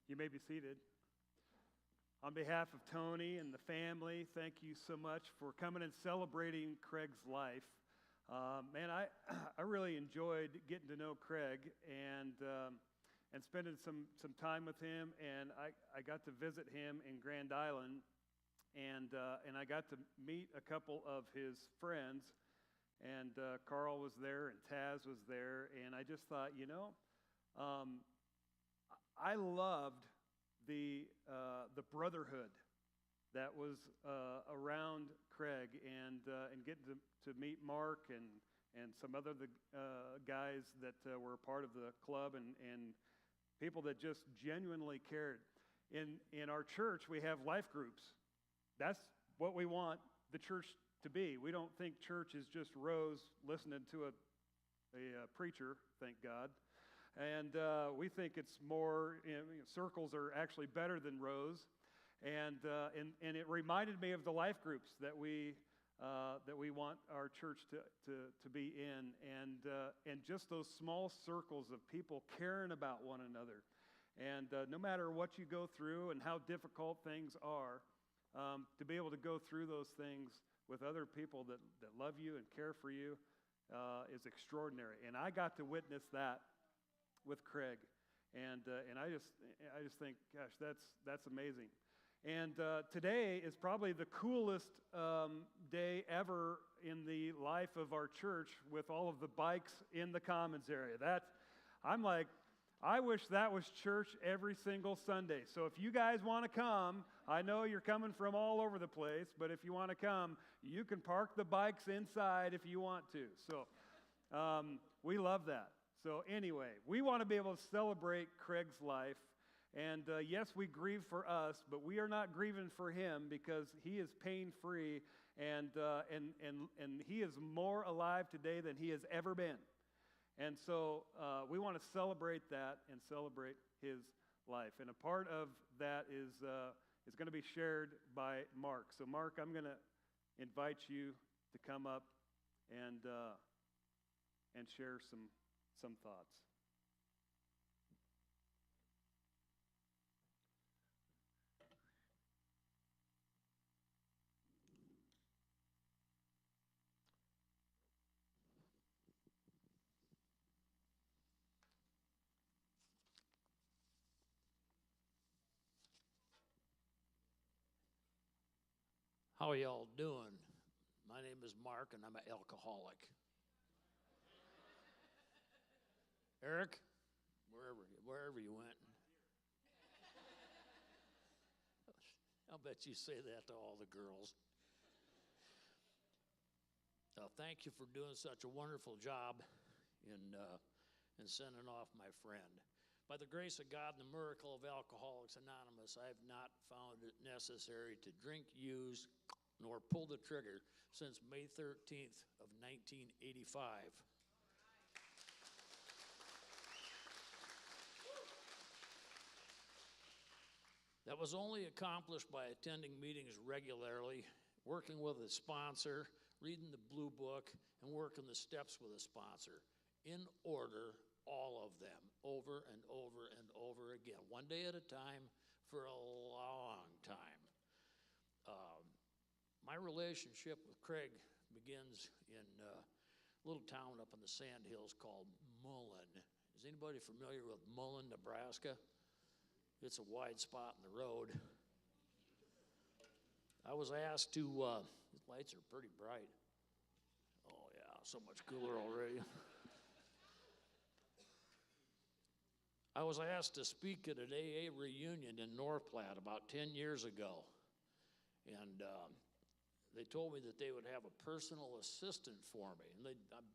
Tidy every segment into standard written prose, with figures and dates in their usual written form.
You may be seated. On behalf of Tony and the family, thank you so much for coming and celebrating Craig's life. Man, I really enjoyed getting to know Craig and spending some time with him. And I got to visit him in Grand Island, and I got to meet a couple of his friends. And Carl was there, and Taz was there, and I just thought, I loved the brotherhood that was around Craig, and getting to meet Mark and some other guys that were a part of the club, and people that just genuinely cared. In our church, we have life groups. That's what we want the church to be. We don't think church is just rows listening to a preacher, thank God. And we think it's more, circles are actually better than rows. And it reminded me of the life groups that we want our church to be in, and just those small circles of people caring about one another. And no matter what you go through and how difficult things are, to be able to go through those things with other people that love you and care for you is extraordinary. And I got to witness that with Craig, and I just think, gosh, that's amazing. And today is probably the coolest day ever in the life of our church, with all of the bikes in the Commons area. I'm like, I wish that was church every single Sunday. So if you guys want to come, I know you're coming from all over the place, but if you want to come, you can park the bikes inside if you want to. So we love that. So anyway, we want to be able to celebrate Craig's life. And yes, we grieve for us, but we are not grieving for him, because he is pain-free, and he is more alive today than he has ever been. And so we want to celebrate that and celebrate his life. And a part of that is going to be shared by Mark. So Mark, I'm going to invite you to come up and share some thoughts. How are y'all doing? My name is Mark, and I'm an alcoholic. Eric, wherever you went. I'll bet you say that to all the girls. Thank you for doing such a wonderful job in sending off my friend. By the grace of God and the miracle of Alcoholics Anonymous, I have not found it necessary to drink, use, nor pull the trigger since May 13th of 1985. That was only accomplished by attending meetings regularly, working with a sponsor, reading the blue book, and working the steps with a sponsor, in order, all of them, over and over and over again, one day at a time for a long time. My relationship with Craig begins in a little town up in the Sand Hills called Mullen. Is anybody familiar with Mullen, Nebraska? It's a wide spot in the road. I was asked to, the lights are pretty bright. Oh yeah, so much cooler already. I was asked to speak at an AA reunion in North Platte about 10 years ago. And they told me that they would have a personal assistant for me. And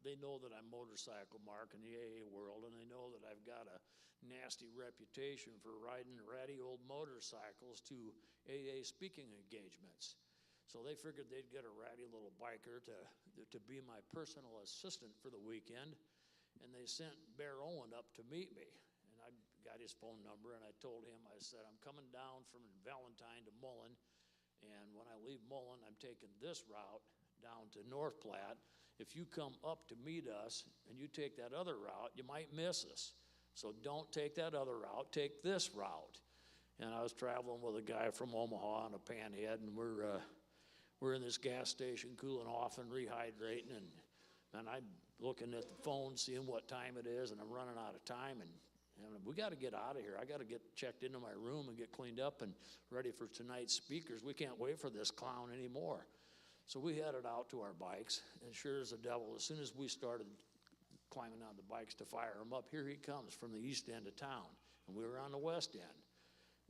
they know that I'm motorcycle Mark in the AA world, and they know that I've got a nasty reputation for riding ratty old motorcycles to AA speaking engagements. So they figured they'd get a ratty little biker to be my personal assistant for the weekend. And they sent Bear Owen up to meet me. And I got his phone number, and I told him, I said, I'm coming down from Valentine to Mullen, and when I leave Mullen, I'm taking this route down to North Platte. If you come up to meet us and you take that other route, you might miss us. So don't take that other route, take this route. And I was traveling with a guy from Omaha on a panhead, and we're in this gas station cooling off and rehydrating, and I'm looking at the phone, seeing what time it is, and I'm running out of time, and we got to get out of here. I got to get checked into my room and get cleaned up and ready for tonight's speakers. We can't wait for this clown anymore. So we headed out to our bikes, and sure as the devil, as soon as we started climbing on the bikes to fire him up, here he comes from the east end of town, and we were on the west end.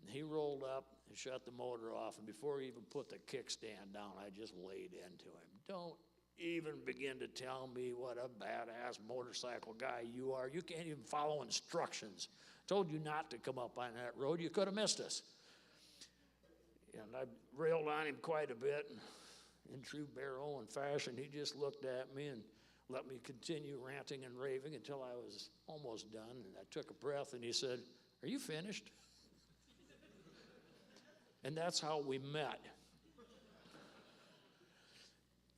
And he rolled up and shut the motor off, and before he even put the kickstand down, I just laid into him. Don't even begin to tell me what a badass motorcycle guy you are. You can't even follow instructions. Told you not to come up on that road. You could have missed us. And I railed on him quite a bit. In true Bear Owen fashion, he just looked at me and let me continue ranting and raving until I was almost done. And I took a breath, and he said, "Are you finished?" And that's how we met.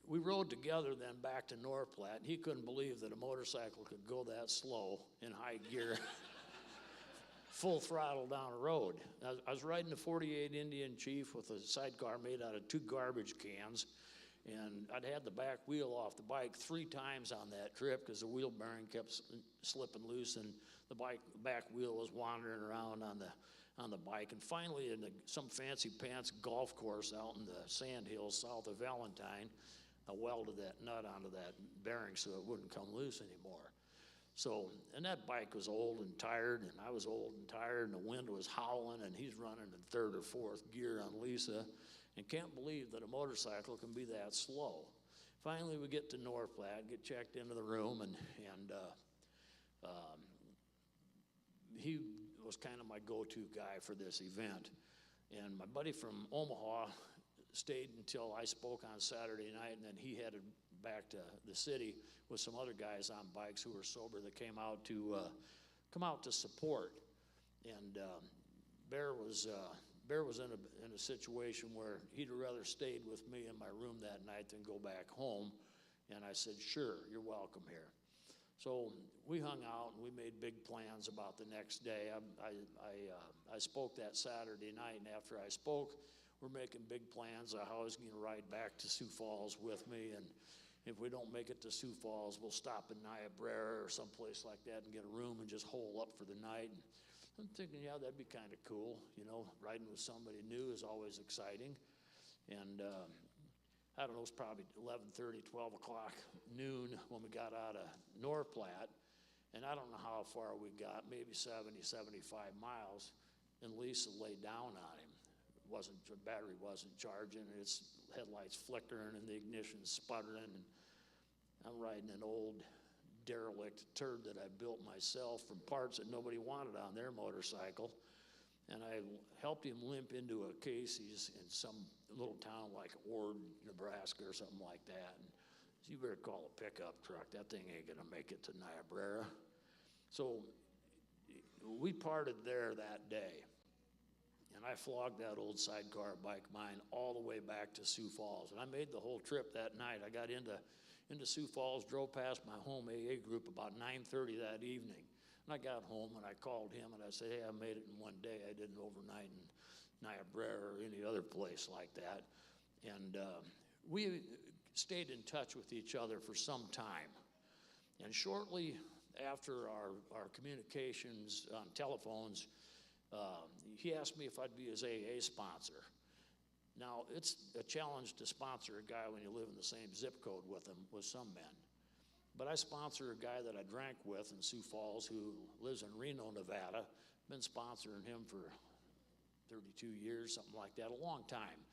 We rode together then back to North Platte, and he couldn't believe that a motorcycle could go that slow in high gear, full throttle down a road. I was riding a 48 Indian Chief with a sidecar made out of 2 garbage cans, and I'd had the back wheel off the bike 3 times on that trip because the wheel bearing kept slipping loose, and the back wheel was wandering around on the bike. And finally, in some fancy pants golf course out in the sand hills south of Valentine, I welded that nut onto that bearing so it wouldn't come loose anymore. So, and that bike was old and tired, and I was old and tired, and the wind was howling, and he's running in 3rd or 4th gear on Lisa, and can't believe that a motorcycle can be that slow. Finally, we get to North Platte, get checked into the room, and he was kind of my go-to guy for this event. And my buddy from Omaha stayed until I spoke on Saturday night, and then he headed back to the city with some other guys on bikes who were sober that came out to support. And Bear was in a situation where he'd rather stayed with me in my room that night than go back home. And I said, "Sure, you're welcome here." So we hung out and we made big plans about the next day. I spoke that Saturday night, and after I spoke, we're making big plans of how I was going to ride back to Sioux Falls with me, and if we don't make it to Sioux Falls, we'll stop in Niobrara or someplace like that and get a room and just hole up for the night. And I'm thinking, yeah, that'd be kind of cool. You know, riding with somebody new is always exciting. And I don't know, it was probably 11:30, 12 o'clock, noon when we got out of North Platte. And I don't know how far we got, maybe 70, 75 miles. And Lisa laid down on him. The battery wasn't charging, and its headlights flickering and the ignition sputtering. And I'm riding an old derelict turd that I built myself from parts that nobody wanted on their motorcycle. And I helped him limp into a Casey's in some little town like Ord, Nebraska or something like that. And you better call a pickup truck. That thing ain't gonna make it to Niobrara. So we parted there that day. And I flogged that old sidecar bike mine all the way back to Sioux Falls. And I made the whole trip that night. I got into Sioux Falls, drove past my home AA group about 9:30 that evening. And I got home and I called him and I said, "Hey, I made it in one day. I didn't overnight in Niobrara or any other place like that." And we stayed in touch with each other for some time. And shortly after our communications on telephones, he asked me if I'd be his AA sponsor. Now, it's a challenge to sponsor a guy when you live in the same zip code with him, with some men. But I sponsor a guy that I drank with in Sioux Falls who lives in Reno, Nevada. Been sponsoring him for 32 years, something like that, a long time.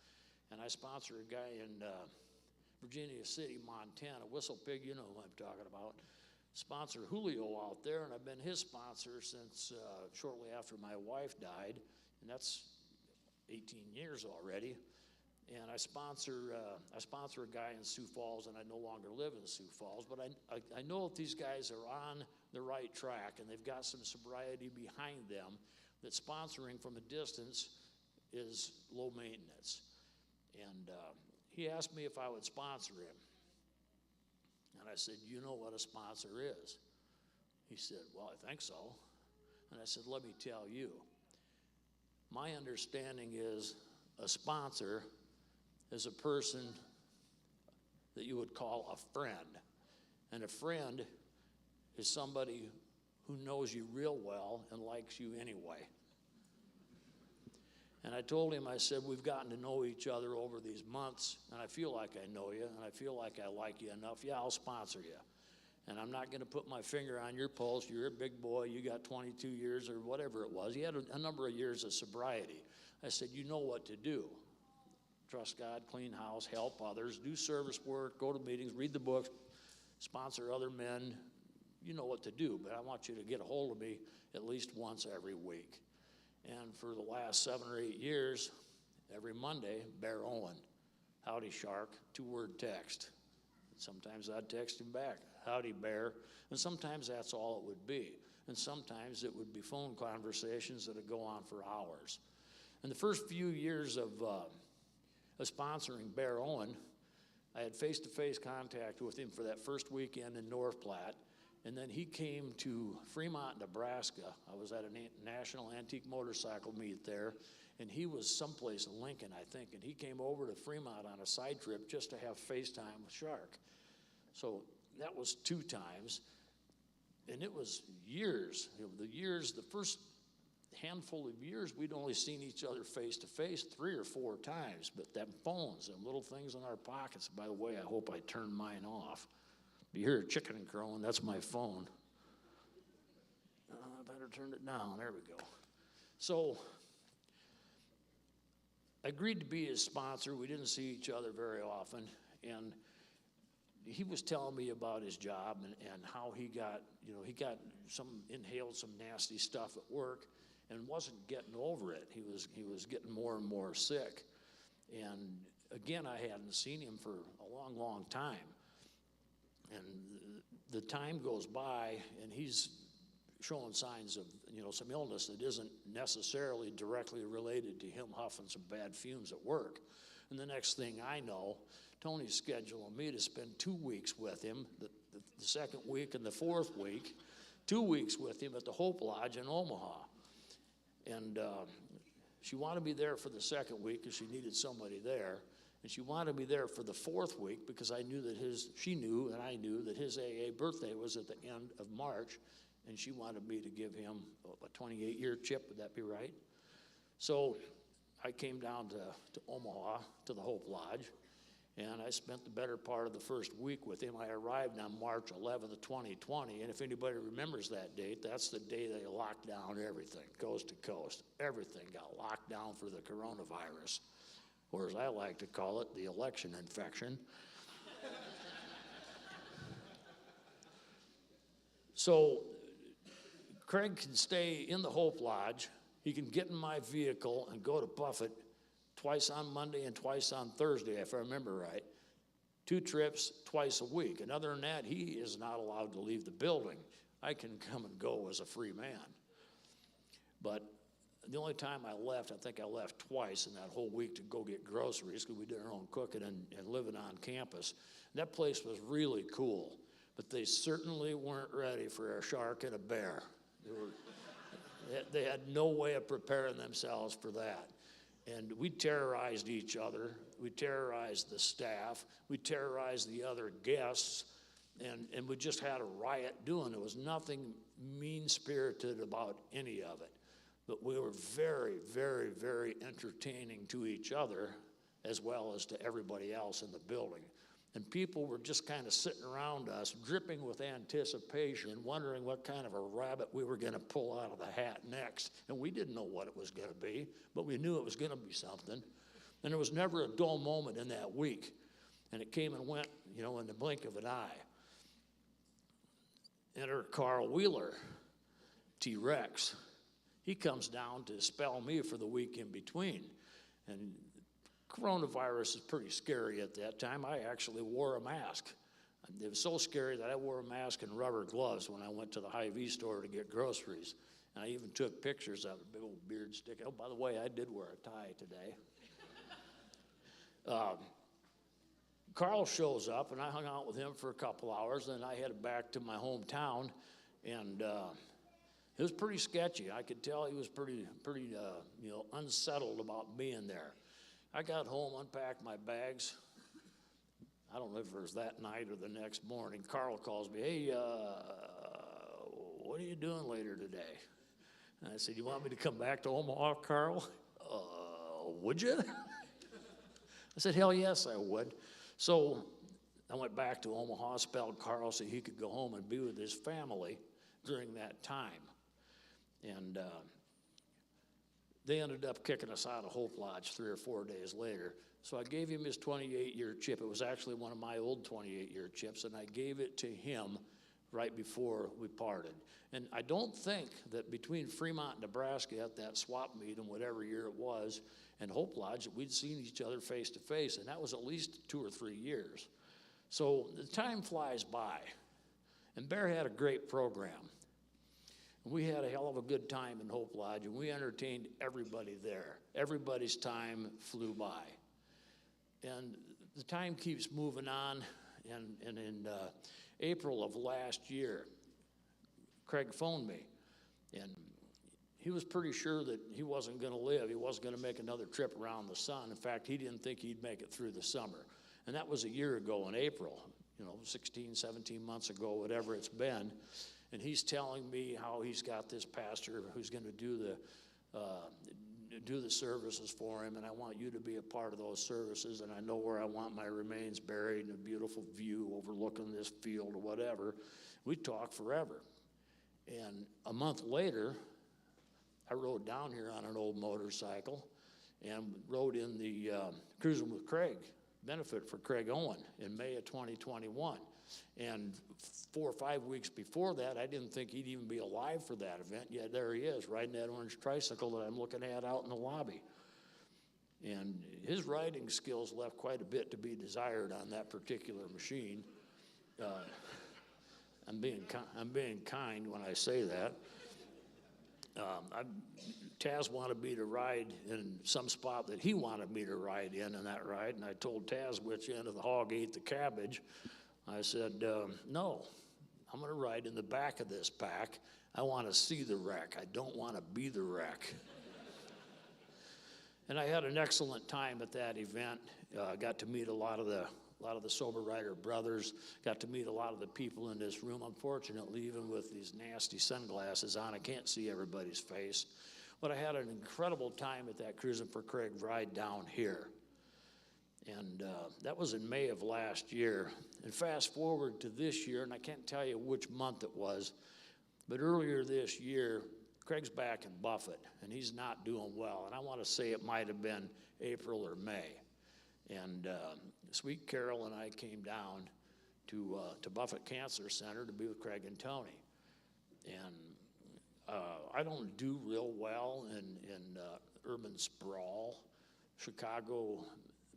And I sponsor a guy in Virginia City, Montana, Whistle Pig, you know who I'm talking about. Sponsor Julio out there, and I've been his sponsor since shortly after my wife died, and that's 18 years already. And I sponsor a guy in Sioux Falls, and I no longer live in Sioux Falls, but I know that these guys are on the right track, and they've got some sobriety behind them, that sponsoring from a distance is low maintenance. And he asked me if I would sponsor him. And I said, "You know what a sponsor is?" He said, "Well, I think so." And I said, "Let me tell you. My understanding is a sponsor is a person that you would call a friend. And a friend is somebody who knows you real well and likes you anyway. And I told him, I said, we've gotten to know each other over these months, and I feel like I know you, and I feel like I like you enough. Yeah, I'll sponsor you. And I'm not going to put my finger on your pulse. You're a big boy. You got 22 years or whatever it was. He had a number of years of sobriety. I said, you know what to do. Trust God, clean house, help others, do service work, go to meetings, read the books, sponsor other men. You know what to do, but I want you to get a hold of me at least once every week. And for the last 7 or 8 years, every Monday, Bear Owen, howdy Shark, 2-word text. Sometimes I'd text him back, howdy Bear, and sometimes that's all it would be. And sometimes it would be phone conversations that would go on for hours. In the first few years of sponsoring Bear Owen, I had face-to-face contact with him for that first weekend in North Platte. And then he came to Fremont, Nebraska. I was at a national antique motorcycle meet there, and he was someplace in Lincoln, I think, and he came over to Fremont on a side trip just to have FaceTime with Shark. So that was 2 times, and it was years. The first handful of years, we'd only seen each other face to face 3 or 4 times, but them phones and little things in our pockets. By the way, I hope I turned mine off. You hear a chicken crowing, that's my phone. I better turn it down, there we go. So, I agreed to be his sponsor. We didn't see each other very often, and he was telling me about his job and how he got inhaled some nasty stuff at work and wasn't getting over it. He was getting more and more sick. And again, I hadn't seen him for a long, long time. And the time goes by, and he's showing signs of, some illness that isn't necessarily directly related to him huffing some bad fumes at work. And the next thing I know, Tony's scheduling me to spend 2 weeks with him, the second week and the 4th week, 2 weeks with him at the Hope Lodge in Omaha. And she wanted me there for the second week because she needed somebody there. And she wanted me there for the 4th week because she knew and I knew that his AA birthday was at the end of March, and she wanted me to give him a 28-year chip. Would that be right? So I came down to Omaha to the Hope Lodge, and I spent the better part of the first week with him. I arrived on March 11th of 2020, and if anybody remembers that date, that's the day they locked down everything, coast to coast. Everything got locked down for the coronavirus, or as I like to call it, the election infection. So Craig can stay in the Hope Lodge. He can get in my vehicle and go to Buffett twice on Monday and twice on Thursday, if I remember right. 2 trips twice a week. And other than that, he is not allowed to leave the building. I can come and go as a free man. But the only time I left, I think I left twice in that whole week to go get groceries because we did our own cooking and living on campus. That place was really cool, but they certainly weren't ready for a shark and a bear. They had no way of preparing themselves for that. And we terrorized each other. We terrorized the staff. We terrorized the other guests. And we just had a riot doing it. There was nothing mean-spirited about any of it. But we were very, very, very entertaining to each other as well as to everybody else in the building. And people were just kind of sitting around us, dripping with anticipation, wondering what kind of a rabbit we were going to pull out of the hat next. And we didn't know what it was going to be, but we knew it was going to be something. And there was never a dull moment in that week. And it came and went, in the blink of an eye. Enter Carl Wheeler, T-Rex. He comes down to spell me for the week in between. And coronavirus is pretty scary at that time. I actually wore a mask. It was so scary that I wore a mask and rubber gloves when I went to the Hy-Vee store to get groceries. And I even took pictures of it, big old beard sticking. Oh, by the way, I did wear a tie today. Carl shows up, and I hung out with him for a couple hours, and I headed back to my hometown, and It was pretty sketchy. I could tell he was pretty, unsettled about being there. I got home, unpacked my bags. I don't know if it was that night or the next morning. Carl calls me, hey, what are you doing later today? And I said, you want me to come back to Omaha, Carl? Would you? I said, hell yes, I would. So I went back to Omaha, spelled Carl so he could go home and be with his family during that time. And they ended up kicking us out of Hope Lodge 3 or 4 days later. So I gave him his 28-year chip. It was actually one of my old 28-year chips, and I gave it to him right before we parted. And I don't think that between Fremont, Nebraska at that swap meet and whatever year it was, and Hope Lodge, that we'd seen each other face to face, and that was at least 2 or 3 years. So the time flies by, and Bear had a great program. We had a hell of a good time in Hope Lodge, and we entertained everybody there. Everybody's time flew by. And the time keeps moving on, and in April of last year, Craig phoned me, and he was pretty sure that he wasn't going to live. He wasn't going to make another trip around the sun. In fact, he didn't think he'd make it through the summer. And that was a year ago in April, 16, 17 months ago, whatever it's been. And he's telling me how he's got this pastor who's going to do the services for him, and I want you to be a part of those services, and I know where I want my remains buried in a beautiful view overlooking this field or whatever. We talked forever. And a month later, I rode down here on an old motorcycle and rode in the Cruising with Craig benefit for Craig Owen in May of 2021. And 4 or 5 weeks before that, I didn't think he'd even be alive for that event. Yet there he is, riding that orange tricycle that I'm looking at out in the lobby. And his riding skills left quite a bit to be desired on that particular machine. I'm being kind when I say that. Taz wanted me to ride in some spot that he wanted me to ride in that ride, and I told Taz which end of the hog ate the cabbage. I said, no, I'm going to ride in the back of this pack. I want to see the wreck. I don't want to be the wreck. And I had an excellent time at that event. Got to meet a lot of the Sober Rider brothers, got to meet a lot of the people in this room. Unfortunately, even with these nasty sunglasses on, I can't see everybody's face. But I had an incredible time at that Cruising for Craig ride down here. And that was in May of last year. And fast forward to this year, and I can't tell you which month it was, but earlier this year, Craig's back in Buffett, and he's not doing well. And I want to say it might have been April or May. And sweet Cheryl and I came down to Buffett Cancer Center to be with Craig and Tony. And I don't do real well in urban sprawl. Chicago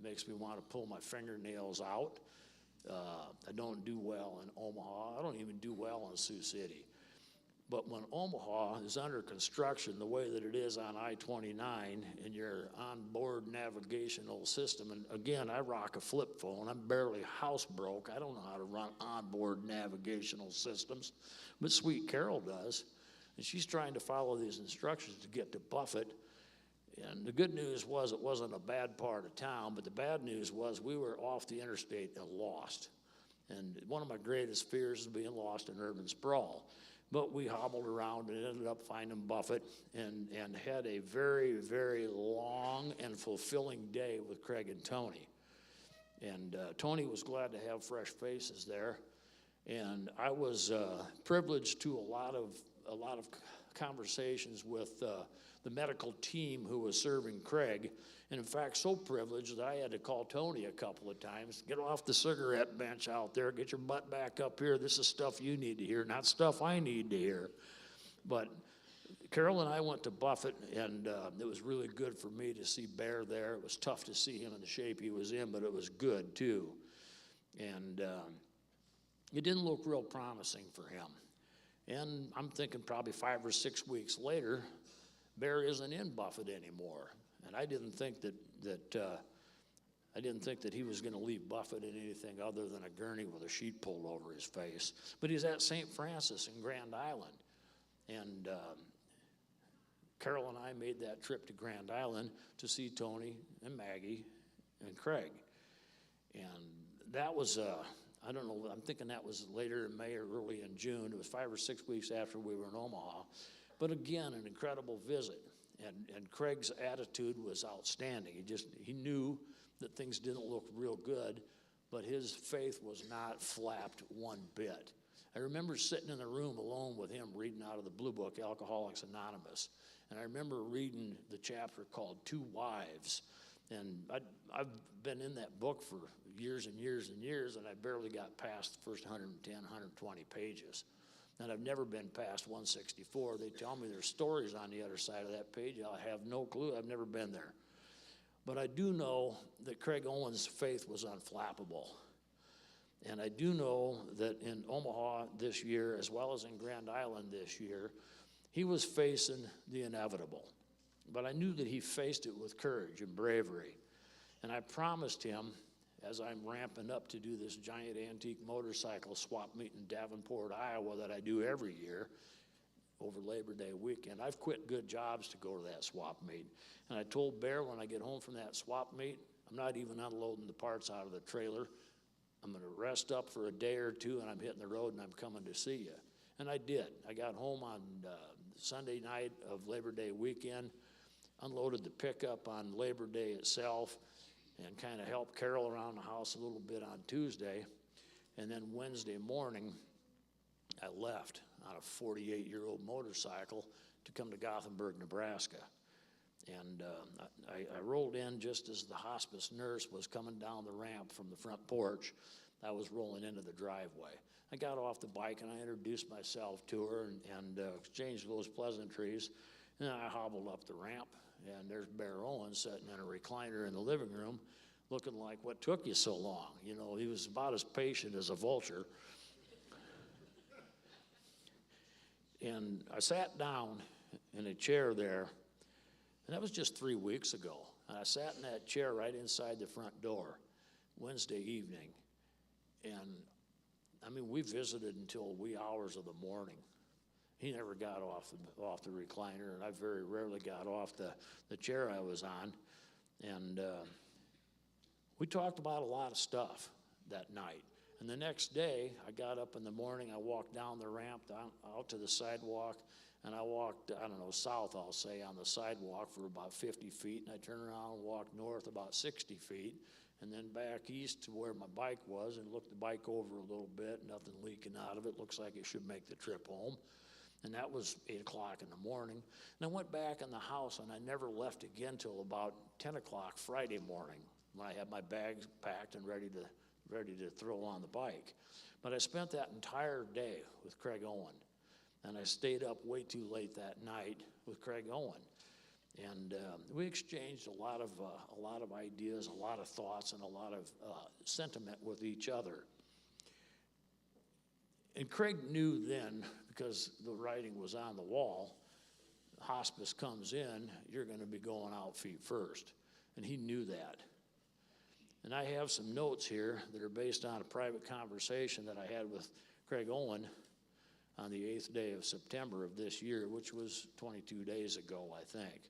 makes me want to pull my fingernails out. I don't do well in Omaha. I don't even do well in Sioux City. But when Omaha is under construction the way that it is on I-29 and your onboard navigational system, and again, I rock a flip phone. I'm barely housebroke. I don't know how to run onboard navigational systems, but sweet Carol does. And she's trying to follow these instructions to get to Buffett. And the good news was it wasn't a bad part of town, but the bad news was we were off the interstate and lost. And one of my greatest fears is being lost in urban sprawl. But we hobbled around and ended up finding Buffett and had a very, very long and fulfilling day with Craig and Tony. And Tony was glad to have fresh faces there. And I was privileged to a lot of conversations with the medical team who was serving Craig. And in fact, so privileged that I had to call Tony a couple of times. Get off the cigarette bench out there. Get your butt back up here. This is stuff you need to hear, not stuff I need to hear. But Carol and I went to Buffett, and it was really good for me to see Bear there. It was tough to see him in the shape he was in, but it was good, too. And it didn't look real promising for him. And I'm thinking probably 5 or 6 weeks later, Bear isn't in Buffett anymore. And I didn't think that he was going to leave Buffett in anything other than a gurney with a sheet pulled over his face. But he's at St. Francis in Grand Island. And Carol and I made that trip to Grand Island to see Tony and Maggie and Craig. And that was, I don't know, I'm thinking that was later in May or early in June. It was 5 or 6 weeks after we were in Omaha. But again, an incredible visit. And Craig's attitude was outstanding. He knew that things didn't look real good, but his faith was not flapped one bit. I remember sitting in the room alone with him reading out of the blue book, Alcoholics Anonymous. And I remember reading the chapter called Two Wives. And I've been in that book for years and years and years, and I barely got past the first 110, 120 pages. And I've never been past 164. They tell me there's stories on the other side of that page. I have no clue. I've never been there. But I do know that Craig Owen's faith was unflappable. And I do know that in Omaha this year, as well as in Grand Island this year, he was facing the inevitable. But I knew that he faced it with courage and bravery. And I promised him, as I'm ramping up to do this giant antique motorcycle swap meet in Davenport, Iowa, that I do every year over Labor Day weekend. I've quit good jobs to go to that swap meet. And I told Bear when I get home from that swap meet, I'm not even unloading the parts out of the trailer. I'm going to rest up for a day or two, and I'm hitting the road, and I'm coming to see you. And I did. I got home on Sunday night of Labor Day weekend, unloaded the pickup on Labor Day itself, and kind of helped Carol around the house a little bit on Tuesday. And then Wednesday morning, I left on a 48-year-old motorcycle to come to Gothenburg, Nebraska. And I rolled in just as the hospice nurse was coming down the ramp from the front porch. I was rolling into the driveway. I got off the bike and I introduced myself to her and exchanged those pleasantries. And then I hobbled up the ramp, and there's Bear Owen sitting in a recliner in the living room looking like, what took you so long? You know, he was about as patient as a vulture. And I sat down in a chair there, and that was just 3 weeks ago. And I sat in that chair right inside the front door Wednesday evening. And, I mean, we visited until wee hours of the morning. He never got off the recliner, and I very rarely got off the chair I was on. And we talked about a lot of stuff that night. And the next day, I got up in the morning, I walked down the ramp out to the sidewalk, and I walked, I don't know, south, I'll say, on the sidewalk for about 50 feet, and I turned around and walked north about 60 feet, and then back east to where my bike was, and looked the bike over a little bit, nothing leaking out of it, looks like it should make the trip home. And that was 8 o'clock in the morning. And I went back in the house, and I never left again till about 10 o'clock Friday morning, when I had my bags packed and ready to throw on the bike. But I spent that entire day with Craig Owen, and I stayed up way too late that night with Craig Owen. And we exchanged a lot of ideas, a lot of thoughts, and a lot of sentiment with each other. And Craig knew then, because the writing was on the wall, hospice comes in, you're going to be going out feet first. And he knew that. And I have some notes here that are based on a private conversation that I had with Craig Owen on the 8th day of September of this year, which was 22 days ago, I think.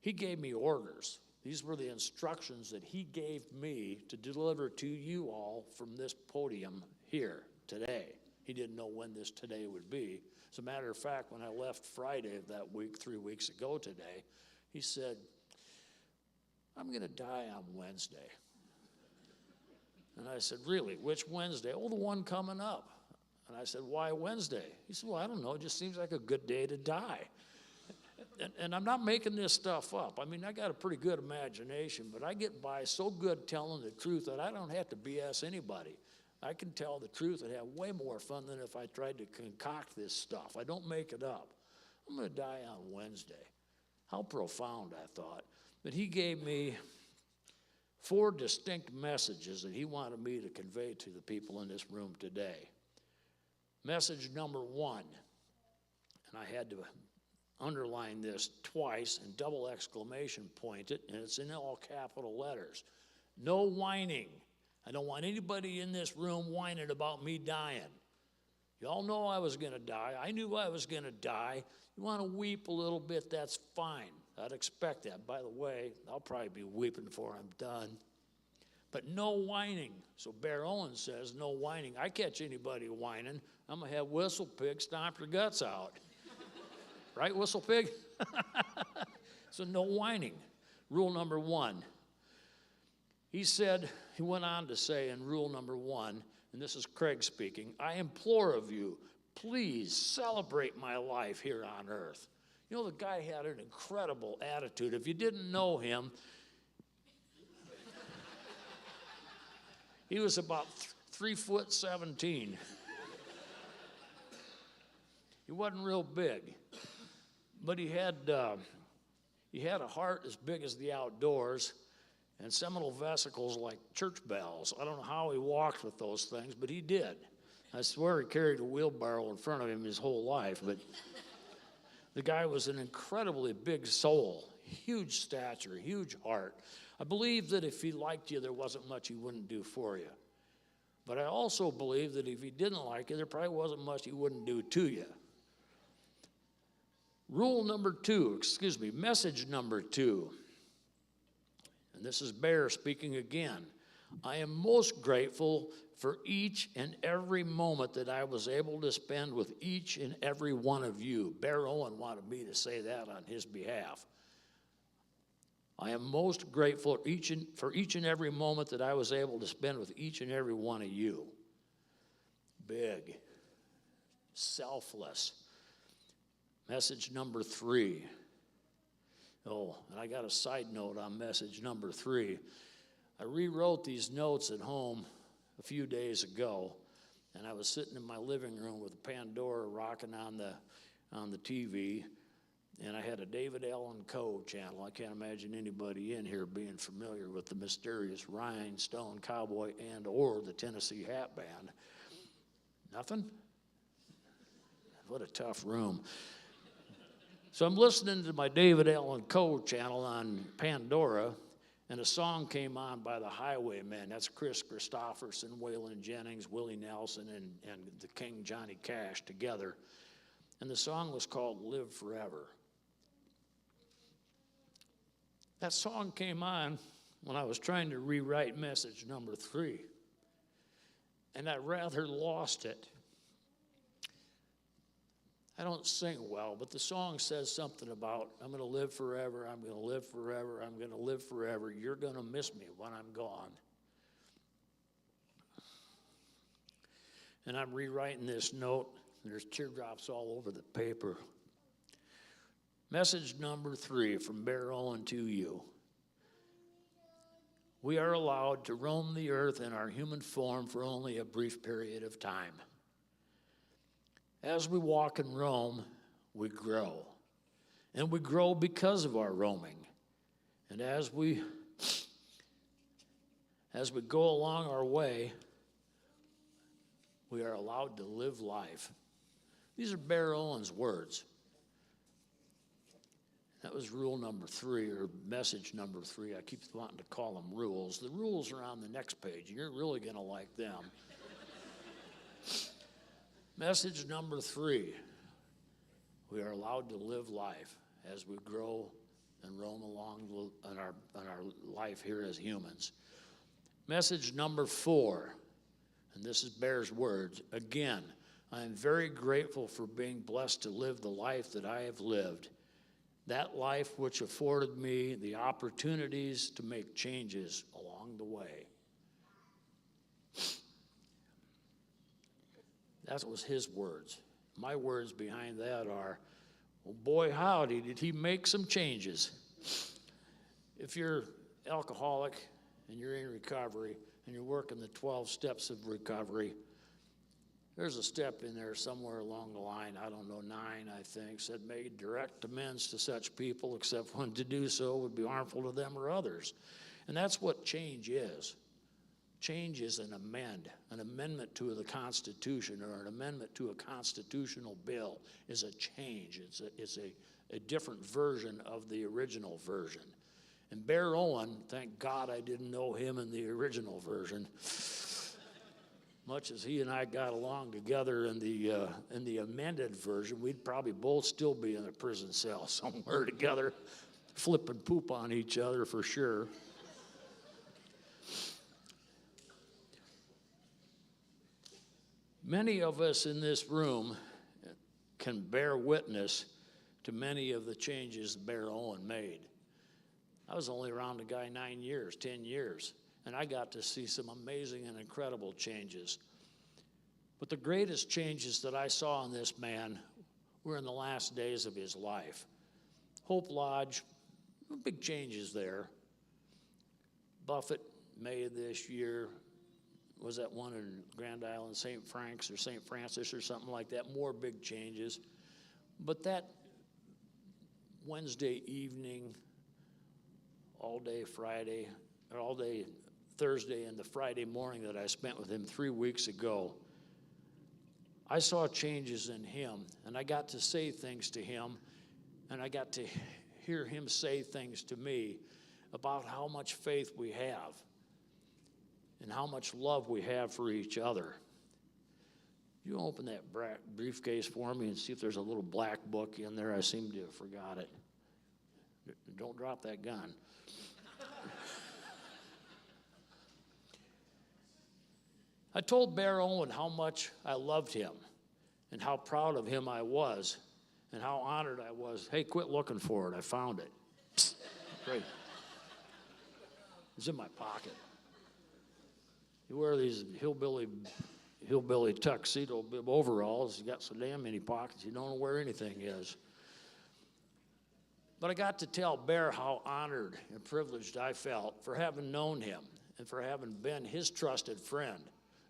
He gave me orders. These were the instructions that he gave me to deliver to you all from this podium here today. He didn't know when this today would be. As a matter of fact, when I left Friday of that week, 3 weeks ago today, he said, I'm going to die on Wednesday. And I said, really, which Wednesday? Oh, the one coming up. And I said, why Wednesday? He said, well, I don't know, it just seems like a good day to die. And I'm not making this stuff up. I mean, I got a pretty good imagination, but I get by so good telling the truth that I don't have to BS anybody. I can tell the truth and have way more fun than if I tried to concoct this stuff. I don't make it up. I'm going to die on Wednesday. How profound, I thought. But he gave me 4 distinct messages that he wanted me to convey to the people in this room today. Message number 1, and I had to underline this twice and double exclamation point it, and it's in all capital letters. No whining. I don't want anybody in this room whining about me dying. Y'all know I was going to die. I knew I was going to die. You want to weep a little bit, that's fine. I'd expect that. By the way, I'll probably be weeping before I'm done. But no whining. So Bear Owen says, no whining. I catch anybody whining, I'm going to have Whistle Pig stomp your guts out. Right, Whistle Pig? So no whining. Rule number 1. He went on to say in rule number 1, and this is Craig speaking, I implore of you, please celebrate my life here on earth. You know, the guy had an incredible attitude. If you didn't know him, he was about 3'17". He wasn't real big, but he had a heart as big as the outdoors and seminal vesicles like church bells. I don't know how he walked with those things, but he did. I swear he carried a wheelbarrow in front of him his whole life, but the guy was an incredibly big soul, huge stature, huge heart. I believe that if he liked you, there wasn't much he wouldn't do for you. But I also believe that if he didn't like you, there probably wasn't much he wouldn't do to you. Message number 2. And this is Bear speaking again. I am most grateful for each and every moment that I was able to spend with each and every one of you. Bear Owen wanted me to say that on his behalf. I am most grateful for each and every moment that I was able to spend with each and every one of you. Big, selfless. Message number 3. Oh, and I got a side note on message number 3. I rewrote these notes at home a few days ago, and I was sitting in my living room with Pandora rocking on the TV, and I had a David Allen Coe channel. I can't imagine anybody in here being familiar with the mysterious Rhinestone Cowboy or the Tennessee Hat Band. Nothing? What a tough room. So I'm listening to my David Allen Coe channel on Pandora, and a song came on by the Highwaymen. That's Chris Christopherson, Waylon Jennings, Willie Nelson, and the King Johnny Cash together. And the song was called Live Forever. That song came on when I was trying to rewrite message number 3, and I rather lost it. I don't sing well, but the song says something about, I'm going to live forever, I'm going to live forever, I'm going to live forever. You're going to miss me when I'm gone. And I'm rewriting this note, and there's teardrops all over the paper. Message number 3 from Bear Owen to you. We are allowed to roam the earth in our human form for only a brief period of time. As we walk and roam, we grow. And we grow because of our roaming. And as we go along our way, we are allowed to live life. These are Bear Owen's words. That was rule number 3, or message number 3. I keep wanting to call them rules. The rules are on the next page. You're really going to like them. Message number 3, we are allowed to live life as we grow and roam along on our life here as humans. Message number 4, and this is Bear's words. Again, I am very grateful for being blessed to live the life that I have lived. That life which afforded me the opportunities to make changes along the way. That was his words. My words behind that are, well, boy, howdy, did he make some changes. If you're alcoholic and you're in recovery and you're working the 12 steps of recovery, there's a step in there somewhere along the line, I don't know, 9, I think, said make direct amends to such people, except when to do so would be harmful to them or others. And that's what change is. Change is an amendment to the Constitution, or an amendment to a constitutional bill is a change. It's a different version of the original version. And Bear Owen, thank God I didn't know him in the original version. much as he and I got along together in the amended version, we'd probably both still be in a prison cell somewhere together, flipping poop on each other for sure. Many of us in this room can bear witness to many of the changes Bear Owen made. I was only around the guy 9 years, 10 years, and I got to see some amazing and incredible changes. But the greatest changes that I saw in this man were in the last days of his life. Hope Lodge, big changes there. Buffett, May of this year, was that one in Grand Island, St. Franks or St. Francis or something like that, more big changes. But that Wednesday evening, all day Friday, or all day Thursday and the Friday morning that I spent with him 3 weeks ago, I saw changes in him, and I got to say things to him, and I got to hear him say things to me about how much faith we have and how much love we have for each other. You open that briefcase for me and see if there's a little black book in there. I seem to have forgot it. Don't drop that gun. I told Bear Owen how much I loved him and how proud of him I was and how honored I was. Hey, quit looking for it. I found it. Psst. Great. It's in my pocket. You wear these hillbilly tuxedo overalls. You got so damn many pockets, you don't know where anything is. But I got to tell Bear how honored and privileged I felt for having known him and for having been his trusted friend,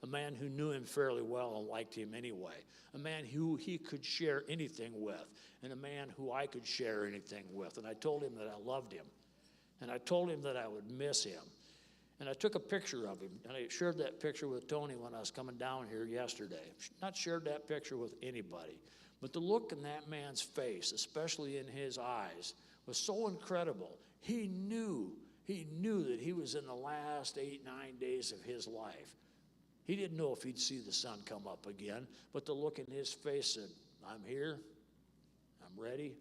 a man who knew him fairly well and liked him anyway, a man who he could share anything with, and a man who I could share anything with. And I told him that I loved him, and I told him that I would miss him. And I took a picture of him, and I shared that picture with Tony when I was coming down here yesterday. Not shared that picture with anybody. But the look in that man's face, especially in his eyes, was so incredible. He knew that he was in the last 8, 9 days of his life. He didn't know if he'd see the sun come up again, but the look in his face said, I'm here, I'm ready,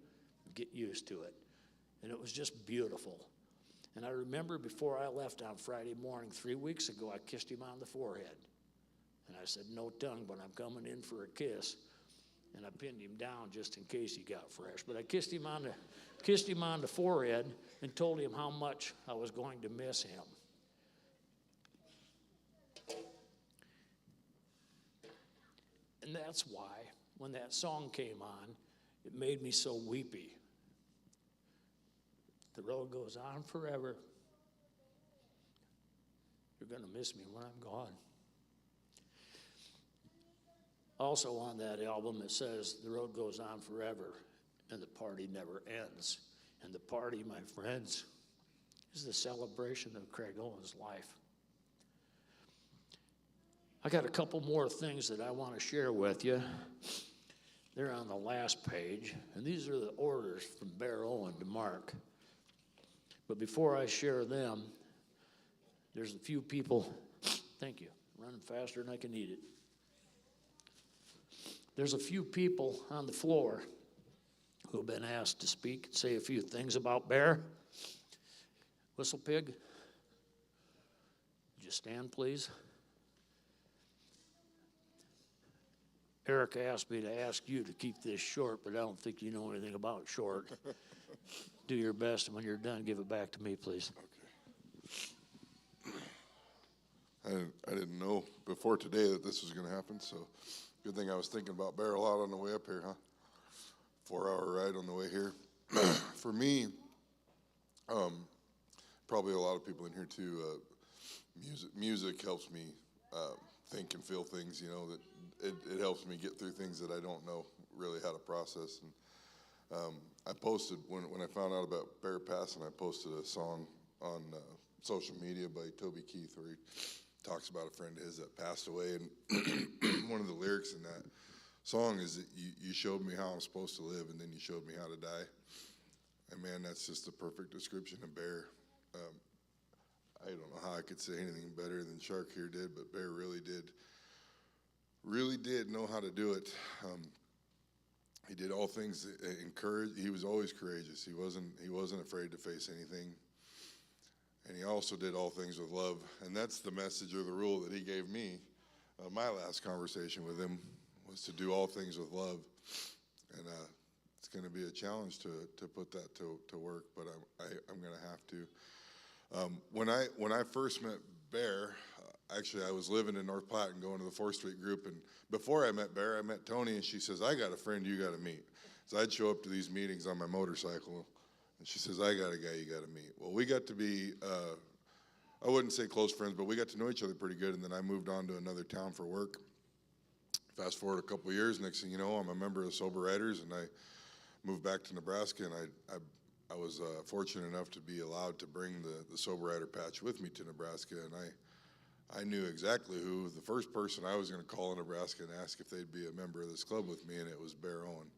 get used to it. And it was just beautiful. And I remember before I left on Friday morning 3 weeks ago, I kissed him on the forehead. And I said, no tongue, but I'm coming in for a kiss. And I pinned him down just in case he got fresh. But I kissed him on the forehead and told him how much I was going to miss him. And that's why, when that song came on, it made me so weepy. The road goes on forever. You're going to miss me when I'm gone. Also on that album, it says, the road goes on forever, and the party never ends. And the party, my friends, is the celebration of Craig Owen's life. I got a couple more things that I want to share with you. They're on the last page, and these are the orders from Bear Owen to Mark. But before I share them, there's a few people, thank you, running faster than I can eat it. There's a few people on the floor who have been asked to speak and say a few things about Bear. Whistle Pig, would you stand, please? Eric asked me to ask you to keep this short, but I don't think you know anything about short. Do your best, and when you're done, give it back to me, please. Okay. I didn't know before today that this was going to happen, so good thing I was thinking about Bear a lot on the way up here, huh? 4-hour ride on the way here. For me, probably a lot of people in here too, music helps me think and feel things, you know, that it helps me get through things that I don't know really how to process. And I posted, when I found out about Bear passing, I posted a song on social media by Toby Keith where he talks about a friend of his that passed away. And one of the lyrics in that song is that you showed me how I'm supposed to live, and then you showed me how to die. And man, that's just the perfect description of Bear. I don't know how I could say anything better than Shark here did, but Bear really did really did know how to do it. He did all things that encourage. He was always courageous. He wasn't afraid to face anything. And he also did all things with love. And that's the message or the rule that he gave me. My last conversation with him was to do all things with love. And it's going to be a challenge to put that to work, but I'm going to have to. When I first met Bear, actually I was living in North Platte and going to the 4th Street group, and before I met Bear, I met Tony, and she says, I got a friend you got to meet. So I'd show up to these meetings on my motorcycle, and she says, I got a guy you got to meet. Well, we got to be, I wouldn't say close friends, but we got to know each other pretty good, and then I moved on to another town for work. Fast forward a couple of years, next thing you know, I'm a member of Sober Riders, and I moved back to Nebraska, and I was fortunate enough to be allowed to bring the Sober Rider patch with me to Nebraska, and I knew exactly who the first person I was going to call in Nebraska and ask if they'd be a member of this club with me, and it was Bear Owen.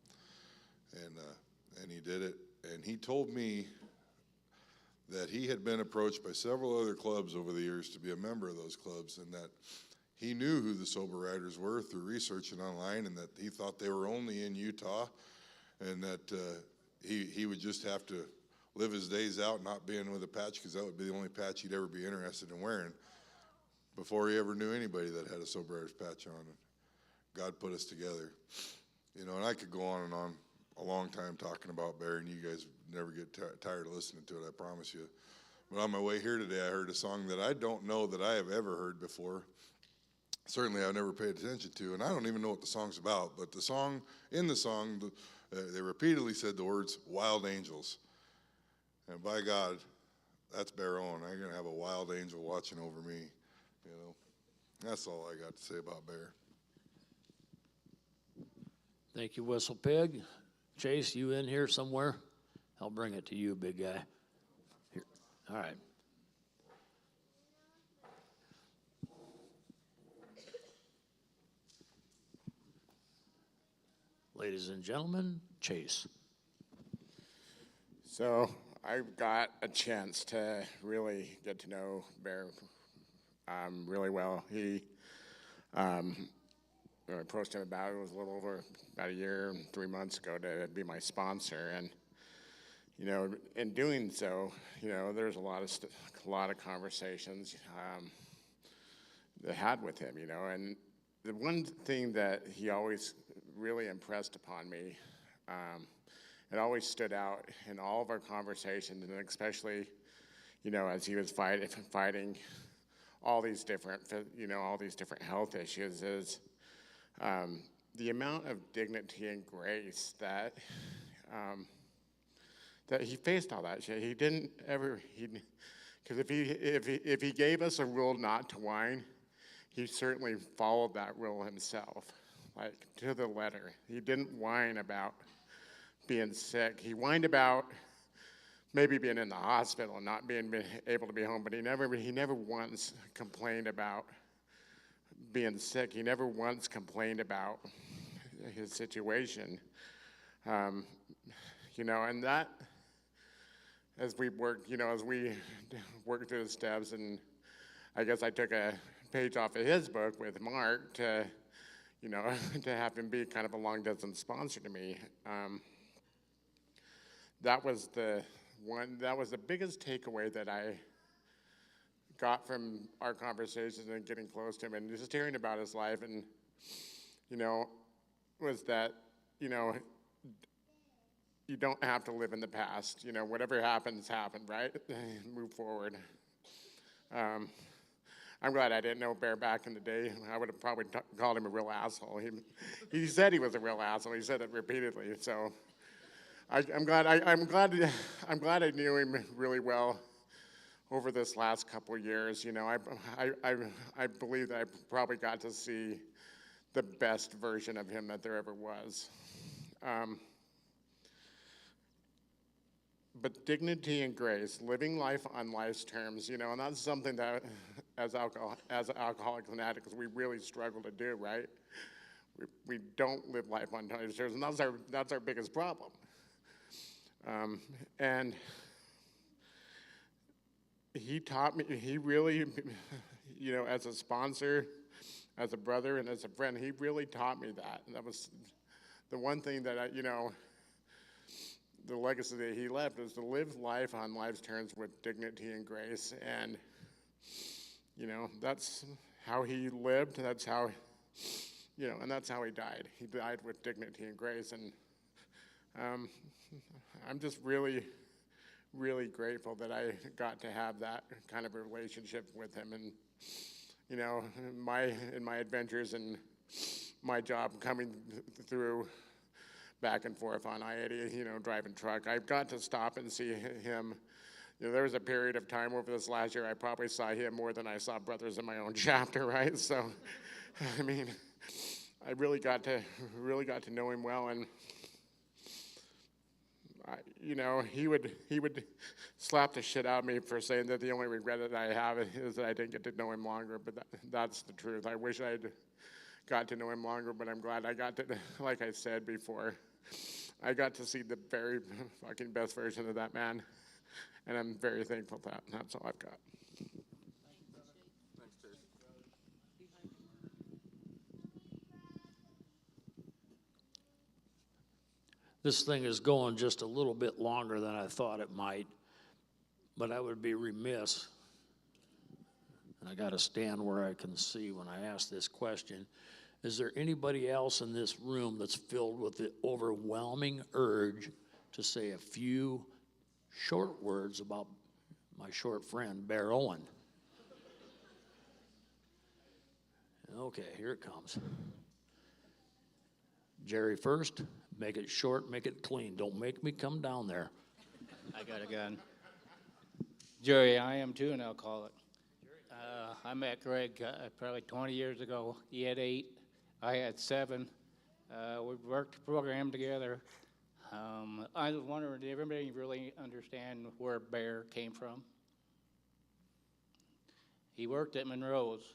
And he did it. And he told me that he had been approached by several other clubs over the years to be a member of those clubs, and that he knew who the Sober Riders were through researching online, and that he thought they were only in Utah, and that he would just have to live his days out not being with a patch, because that would be the only patch he'd ever be interested in wearing, before he ever knew anybody that had a Sober Riders patch on. And God put us together. You know, and I could go on and on a long time talking about Bear, and you guys never get tired of listening to it, I promise you. But on my way here today, I heard a song that I don't know that I have ever heard before. Certainly I've never paid attention to, and I don't even know what the song's about. But the song, in the song, they repeatedly said the words, Wild Angels. And by God, that's Bear Owen. I'm going to have a wild angel watching over me. You know, that's all I got to say about Bear. Thank you, Whistle Pig. Chase, you in here somewhere? I'll bring it to you, big guy. Here. All right. Ladies and gentlemen, Chase. So I got a chance to really get to know Bear really well. He, I approached him about it was a little over about a year and 3 months ago to be my sponsor, and you know, in doing so, you know, there's a lot of conversations that I had with him, you know, and the one thing that he always really impressed upon me, it always stood out in all of our conversations, and especially, you know, as he was fighting all these different, you know, all these different health issues, is the amount of dignity and grace that that he faced all that shit. He didn't ever, because if he gave us a rule not to whine, he certainly followed that rule himself, like to the letter. He didn't whine about being sick. He whined about maybe being in the hospital and not being able to be home, but he never once complained about being sick. He never once complained about his situation. You know, and that, as we worked through the steps, and I guess I took a page off of his book with Mark to, you know, to have him be kind of a long-distance sponsor to me. That was the biggest takeaway that I got from our conversations and getting close to him and just hearing about his life, and, you know, was that, you know, you don't have to live in the past. You know, whatever happens, happened, right? Move forward. I'm glad I didn't know Bear back in the day. I would have probably called him a real asshole. He said he was a real asshole. He said it repeatedly. So I'm glad I knew him really well over this last couple of years. You know, I believe that I probably got to see the best version of him that there ever was. But dignity and grace, living life on life's terms, you know, and that's something that as alcoholics and addicts, we really struggle to do, right? We don't live life on life's terms, and that's our biggest problem. And he taught me, he really, you know, as a sponsor, as a brother and as a friend. He really taught me that. And that was the one thing that the legacy that he left was to live life on life's terms with dignity and grace. And, that's how he lived. That's how, and that's how he died. He died with dignity and grace. And I'm just really, really grateful that I got to have that kind of a relationship with him. And, in my adventures and my job coming through back and forth on I-80, driving truck, I got to stop and see him. There was a period of time over this last year I probably saw him more than I saw brothers in my own chapter, right? So, I really got to know him well, and he would slap the shit out of me for saying that the only regret that I have is that I didn't get to know him longer, but that's the truth. I wish I'd got to know him longer, but I'm glad I got to, like I said before, I got to see the very fucking best version of that man, and I'm very thankful for that, and that's all I've got. This thing is going just a little bit longer than I thought it might, but I would be remiss, and I got to stand where I can see when I ask this question. Is there anybody else in this room that's filled with the overwhelming urge to say a few short words about my short friend, Bear Owen? Okay, here it comes. Jerry first. Make it short, make it clean. Don't make me come down there. I got a gun. Jerry, I am too an alcoholic. I met Greg probably 20 years ago. He had 8. I had 7. We worked the program together. I was wondering, did everybody really understand where Bear came from? He worked at Monroe's.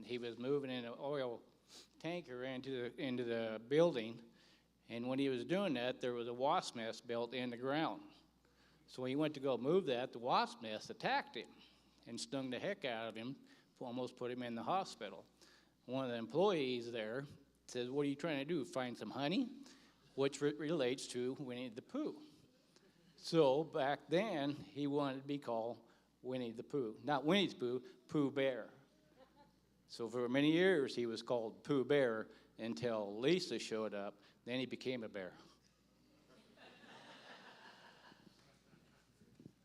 He was moving in an oil tanker into the building. And when he was doing that, there was a wasp nest built in the ground. So when he went to go move that, the wasp nest attacked him and stung the heck out of him, almost put him in the hospital. One of the employees there says, "What are you trying to do, find some honey?" Which relates to Winnie the Pooh. So back then, he wanted to be called Winnie the Pooh. Not Winnie the Pooh, Pooh Bear. So for many years, he was called Pooh Bear until Lisa showed up. Then he became a bear.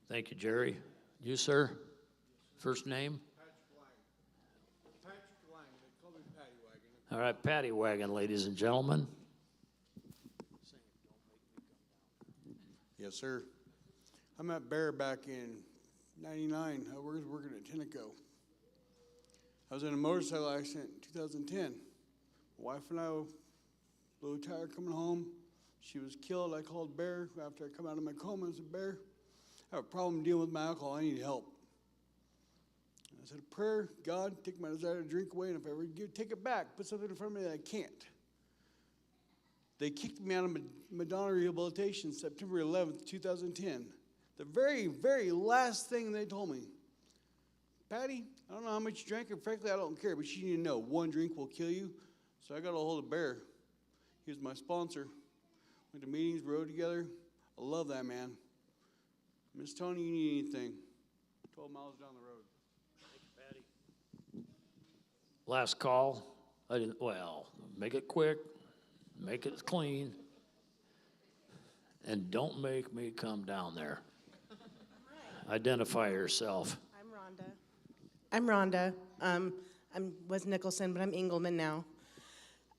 Thank you, Jerry. You, sir? First name? Patrick Lang. They call me Patty Wagon. All right, Patty Wagon, ladies and gentlemen. Yes, sir. I met Bear back in '99. I was working at Tenneco. I was in a motorcycle accident in 2010. My wife and I were a little tired coming home. She was killed. I called Bear after I come out of my coma. I said, "Bear, I have a problem dealing with my alcohol. I need help." I said, "Prayer, God, take my desire to drink away, and if I ever take it back, put something in front of me that I can't." They kicked me out of Madonna Rehabilitation September 11th, 2010. The very, very last thing they told me, "Patty, I don't know how much you drank, and frankly, I don't care, but you need to know, one drink will kill you." So I got a hold of Bear. He was my sponsor. Went to meetings, rode together. I love that man. Miss Tony, you need anything? 12 miles down the road. Thank you, Patty. Last call. Make it quick, make it clean, and don't make me come down there. Identify yourself. I'm Rhonda. I was Nicholson, but I'm Engelman now.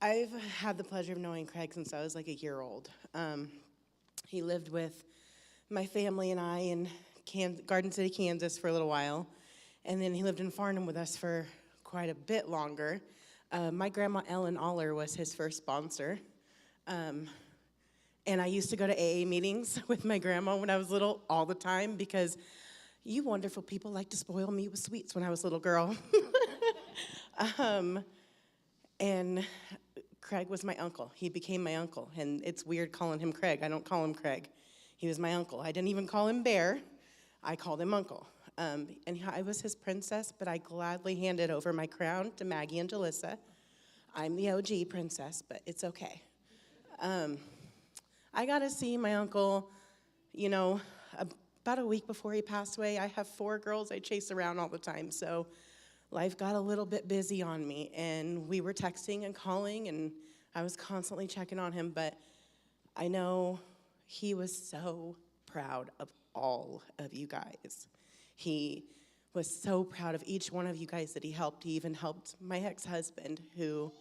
I've had the pleasure of knowing Craig since I was like a year old. He lived with my family and I in Garden City, Kansas for a little while, and then he lived in Farnham with us for quite a bit longer. My grandma Ellen Aller was his first sponsor, and I used to go to AA meetings with my grandma when I was little all the time because you wonderful people like to spoil me with sweets when I was a little girl. And Craig was my uncle. He became my uncle, and it's weird calling him Craig. I don't call him Craig. He was my uncle. I didn't even call him Bear. I called him Uncle. And I was his princess, but I gladly handed over my crown to Maggie and Jalissa. I'm the OG princess, but it's okay. I got to see my uncle, about a week before he passed away. I have 4 girls I chase around all the time, so life got a little bit busy on me, and we were texting and calling, and I was constantly checking on him, but I know he was so proud of all of you guys. He was so proud of each one of you guys that he helped. He even helped my ex-husband, who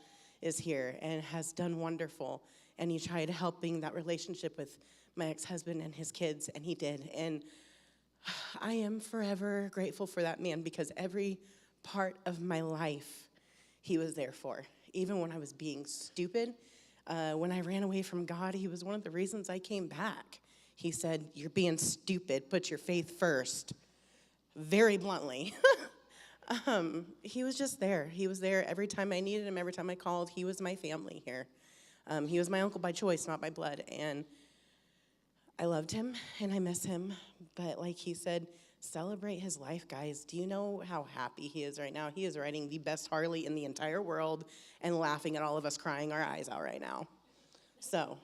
is here and has done wonderful, and he tried helping that relationship with my ex-husband and his kids, and he did. And I am forever grateful for that man, because every part of my life he was there for. Even when I was being stupid, when I ran away from God, he was one of the reasons I came back. He said, "You're being stupid, put your faith first." Very bluntly. He was just there. He was there every time I needed him, every time I called. He was my family here. He was my uncle by choice, not by blood, and I loved him, and I miss him, but like he said, celebrate his life, guys. Do you know how happy he is right now? He is riding the best Harley in the entire world and laughing at all of us crying our eyes out right now. So,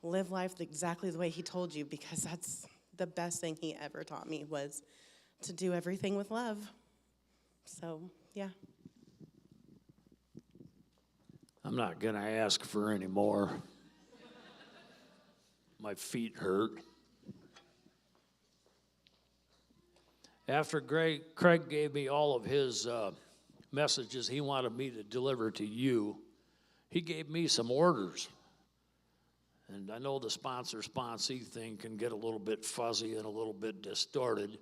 live life exactly the way he told you, because that's the best thing he ever taught me, was to do everything with love. So, yeah. I'm not going to ask for any more. My feet hurt. After Craig gave me all of his messages he wanted me to deliver to you, he gave me some orders. And I know the sponsor-sponsee thing can get a little bit fuzzy and a little bit distorted.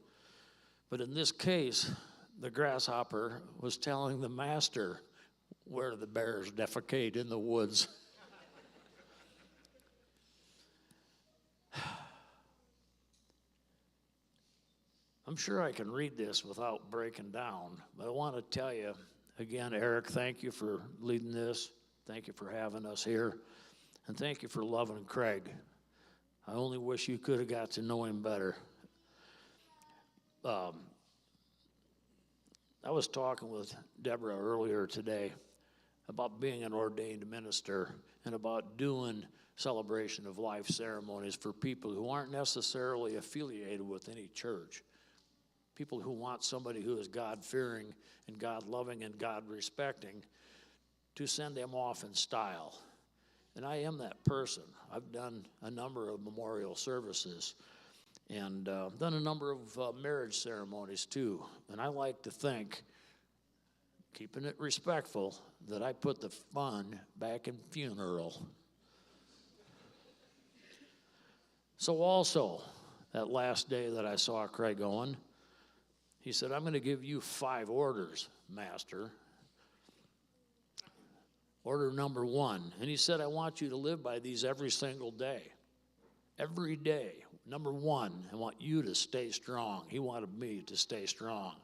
But in this case, the grasshopper was telling the master where the bears defecate in the woods. I'm sure I can read this without breaking down, but I want to tell you, again, Eric, thank you for leading this. Thank you for having us here. And thank you for loving Craig. I only wish you could have got to know him better. I was talking with Deborah earlier today about being an ordained minister and about doing celebration of life ceremonies for people who aren't necessarily affiliated with any church. People who want somebody who is God-fearing and God-loving and God-respecting to send them off in style. And I am that person. I've done a number of memorial services and done a number of marriage ceremonies too. And I like to think, keeping it respectful, that I put the fun back in funeral. So also, that last day that I saw Craig Owen, he said, "I'm going to give you 5 orders, Master. Order number 1." And he said, "I want you to live by these every single day. Every day. Number 1, I want you to stay strong." He wanted me to stay strong.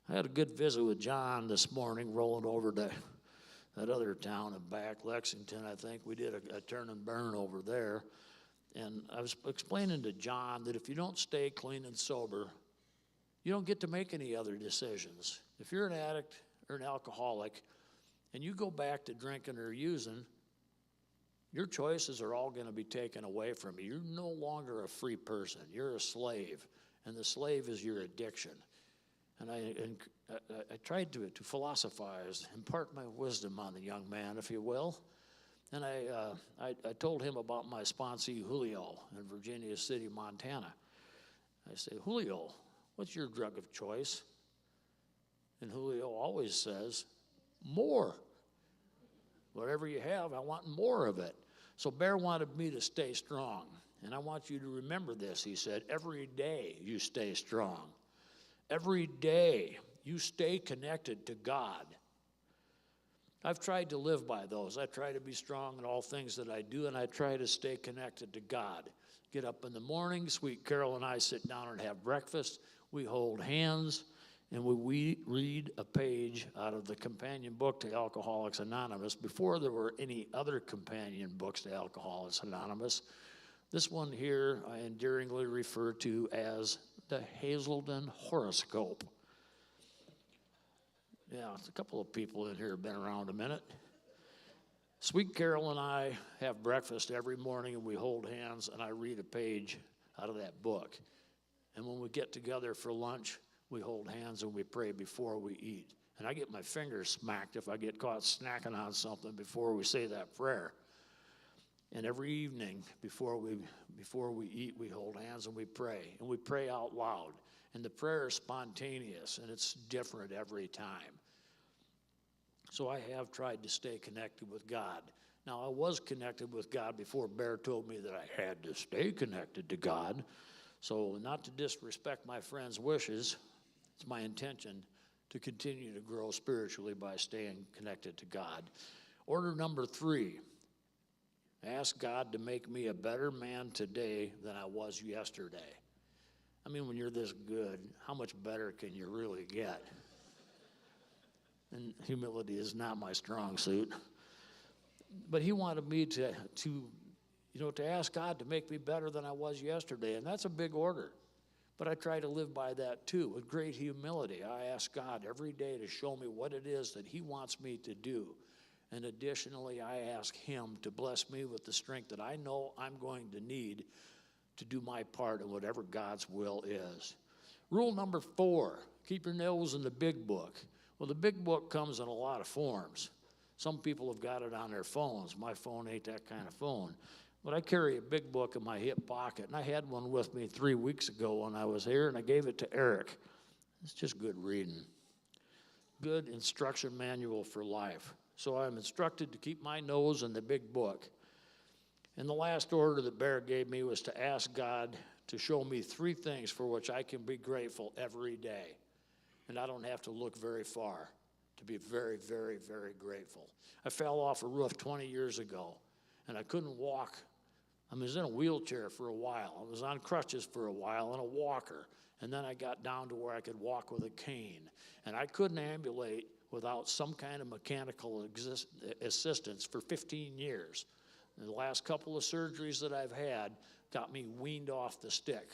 I had a good visit with John this morning, rolling over to that other town and back, Lexington, I think. We did a turn and burn over there. And I was explaining to John that if you don't stay clean and sober, you don't get to make any other decisions. If you're an addict or an alcoholic and you go back to drinking or using, your choices are all going to be taken away from you. You're no longer a free person. You're a slave, and the slave is your addiction. And I tried to philosophize, impart my wisdom on the young man, if you will. And I told him about my sponsee, Julio, in Virginia City, Montana. I said, "Julio, what's your drug of choice?" And Julio always says, "More. Whatever you have, I want more of it." So Bear wanted me to stay strong. And I want you to remember this, he said, every day you stay strong. Every day you stay connected to God. I've tried to live by those. I try to be strong in all things that I do, and I try to stay connected to God. Get up in the morning, sweet Carol and I sit down and have breakfast. We hold hands, and we read a page out of the companion book to Alcoholics Anonymous before there were any other companion books to Alcoholics Anonymous. This one here I endearingly refer to as the Hazelden horoscope. Yeah, there's a couple of people in here have been around a minute. Sweet Carol and I have breakfast every morning, and we hold hands, and I read a page out of that book. And when we get together for lunch, we hold hands and we pray before we eat. And I get my fingers smacked if I get caught snacking on something before we say that prayer. And every evening before we eat, we hold hands and we pray out loud. And the prayer is spontaneous, and it's different every time. So I have tried to stay connected with God. Now, I was connected with God before Bear told me that I had to stay connected to God. So not to disrespect my friends' wishes, it's my intention to continue to grow spiritually by staying connected to God. Order number 3, ask God to make me a better man today than I was yesterday. I mean, when you're this good, how much better can you really get? And humility is not my strong suit. But he wanted me to ask God to make me better than I was yesterday, and that's a big order. But I try to live by that too, with great humility. I ask God every day to show me what it is that he wants me to do. And additionally, I ask him to bless me with the strength that I know I'm going to need to do my part in whatever God's will is. Rule number 4, keep your nose in the big book. Well, the big book comes in a lot of forms. Some people have got it on their phones. My phone ain't that kind of phone. But I carry a big book in my hip pocket, and I had one with me 3 weeks ago when I was here, and I gave it to Eric. It's just good reading. Good instruction manual for life. So I'm instructed to keep my nose in the big book. And the last order that Bear gave me was to ask God to show me 3 things for which I can be grateful every day. And I don't have to look very far to be very, very, very grateful. I fell off a roof 20 years ago, and I couldn't walk. I was in a wheelchair for a while. I was on crutches for a while and a walker. And then I got down to where I could walk with a cane. And I couldn't ambulate without some kind of mechanical assistance for 15 years. And the last couple of surgeries that I've had got me weaned off the stick.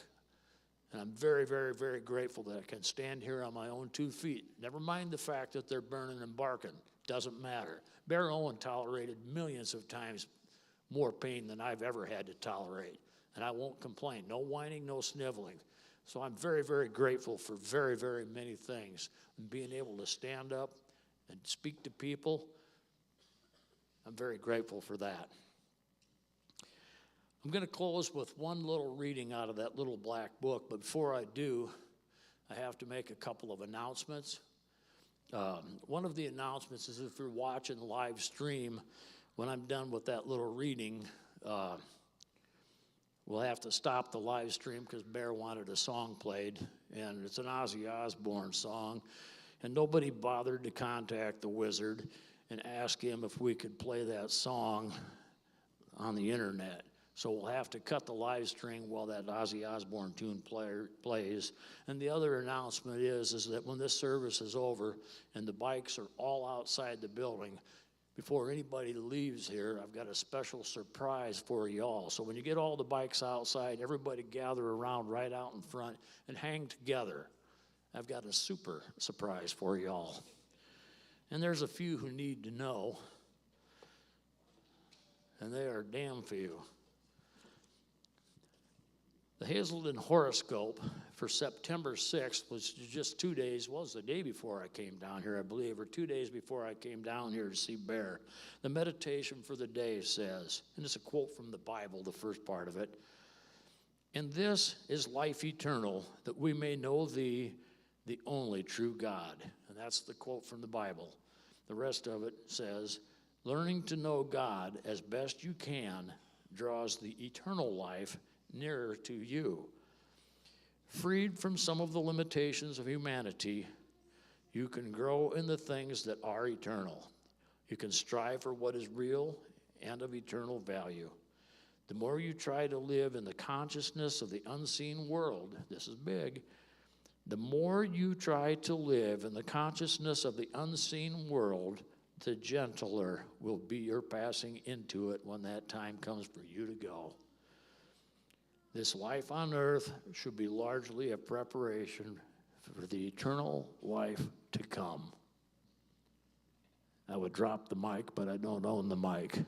And I'm very, very, very grateful that I can stand here on my own 2 feet. Never mind the fact that they're burning and barking. Doesn't matter. Bear Owen tolerated millions of times more pain than I've ever had to tolerate. And I won't complain. No whining, no sniveling. So I'm very, very grateful for very, very many things. And being able to stand up and speak to people, I'm very grateful for that. I'm going to close with one little reading out of that little black book, but before I do, I have to make a couple of announcements. One of the announcements is if you're watching the live stream, when I'm done with that little reading, we'll have to stop the live stream because Bear wanted a song played, and it's an Ozzy Osbourne song, and nobody bothered to contact the wizard and ask him if we could play that song on the internet. So we'll have to cut the live stream while that Ozzy Osbourne tune plays. And the other announcement is that when this service is over and the bikes are all outside the building, before anybody leaves here, I've got a special surprise for y'all. So when you get all the bikes outside, everybody gather around right out in front and hang together. I've got a super surprise for y'all. And there's a few who need to know, and they are damn few. The Hazelden horoscope for September 6th was just 2 days, well, it was the day before I came down here, I believe, or 2 days before I came down here to see Bear. The meditation for the day says, and it's a quote from the Bible, the first part of it, "And this is life eternal, that we may know thee, the only true God." And that's the quote from the Bible. The rest of it says, "Learning to know God as best you can draws the eternal life nearer to you. Freed from some of the limitations of humanity, you can grow in the things that are eternal. You can strive for what is real and of eternal value. The more you try to live in the consciousness of the unseen world," this is big, "the more you try to live in the consciousness of the unseen world, the gentler will be your passing into it when that time comes for you to go. This life on earth should be largely a preparation for the eternal life to come. I would drop the mic, but I don't own the mic.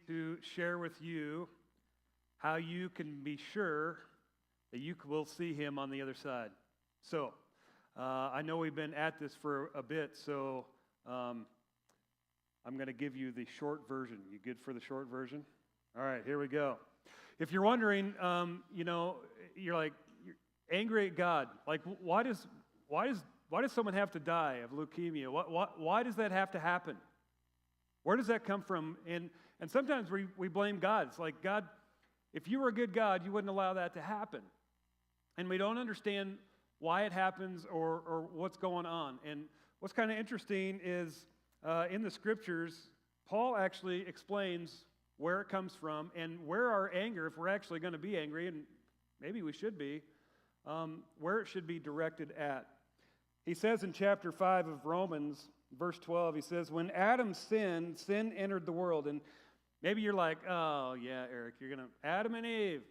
to share with you how you can be sure that you will see him on the other side. So, I know we've been at this for a bit, so I'm going to give you the short version. You good for the short version? All right, here we go. If you're wondering, you're angry at God. Like, why does someone have to die of leukemia? Why does that have to happen? Where does that come from? And sometimes we blame God. It's like, God, if you were a good God, you wouldn't allow that to happen. And we don't understand why it happens or what's going on. And what's kind of interesting is in the scriptures, Paul actually explains where it comes from and where our anger, if we're actually going to be angry, and maybe we should be, where it should be directed at. He says in chapter 5 of Romans, verse 12, he says, when Adam sinned, sin entered the world. And maybe you're like, oh, yeah, Eric, you're going to, Adam and Eve.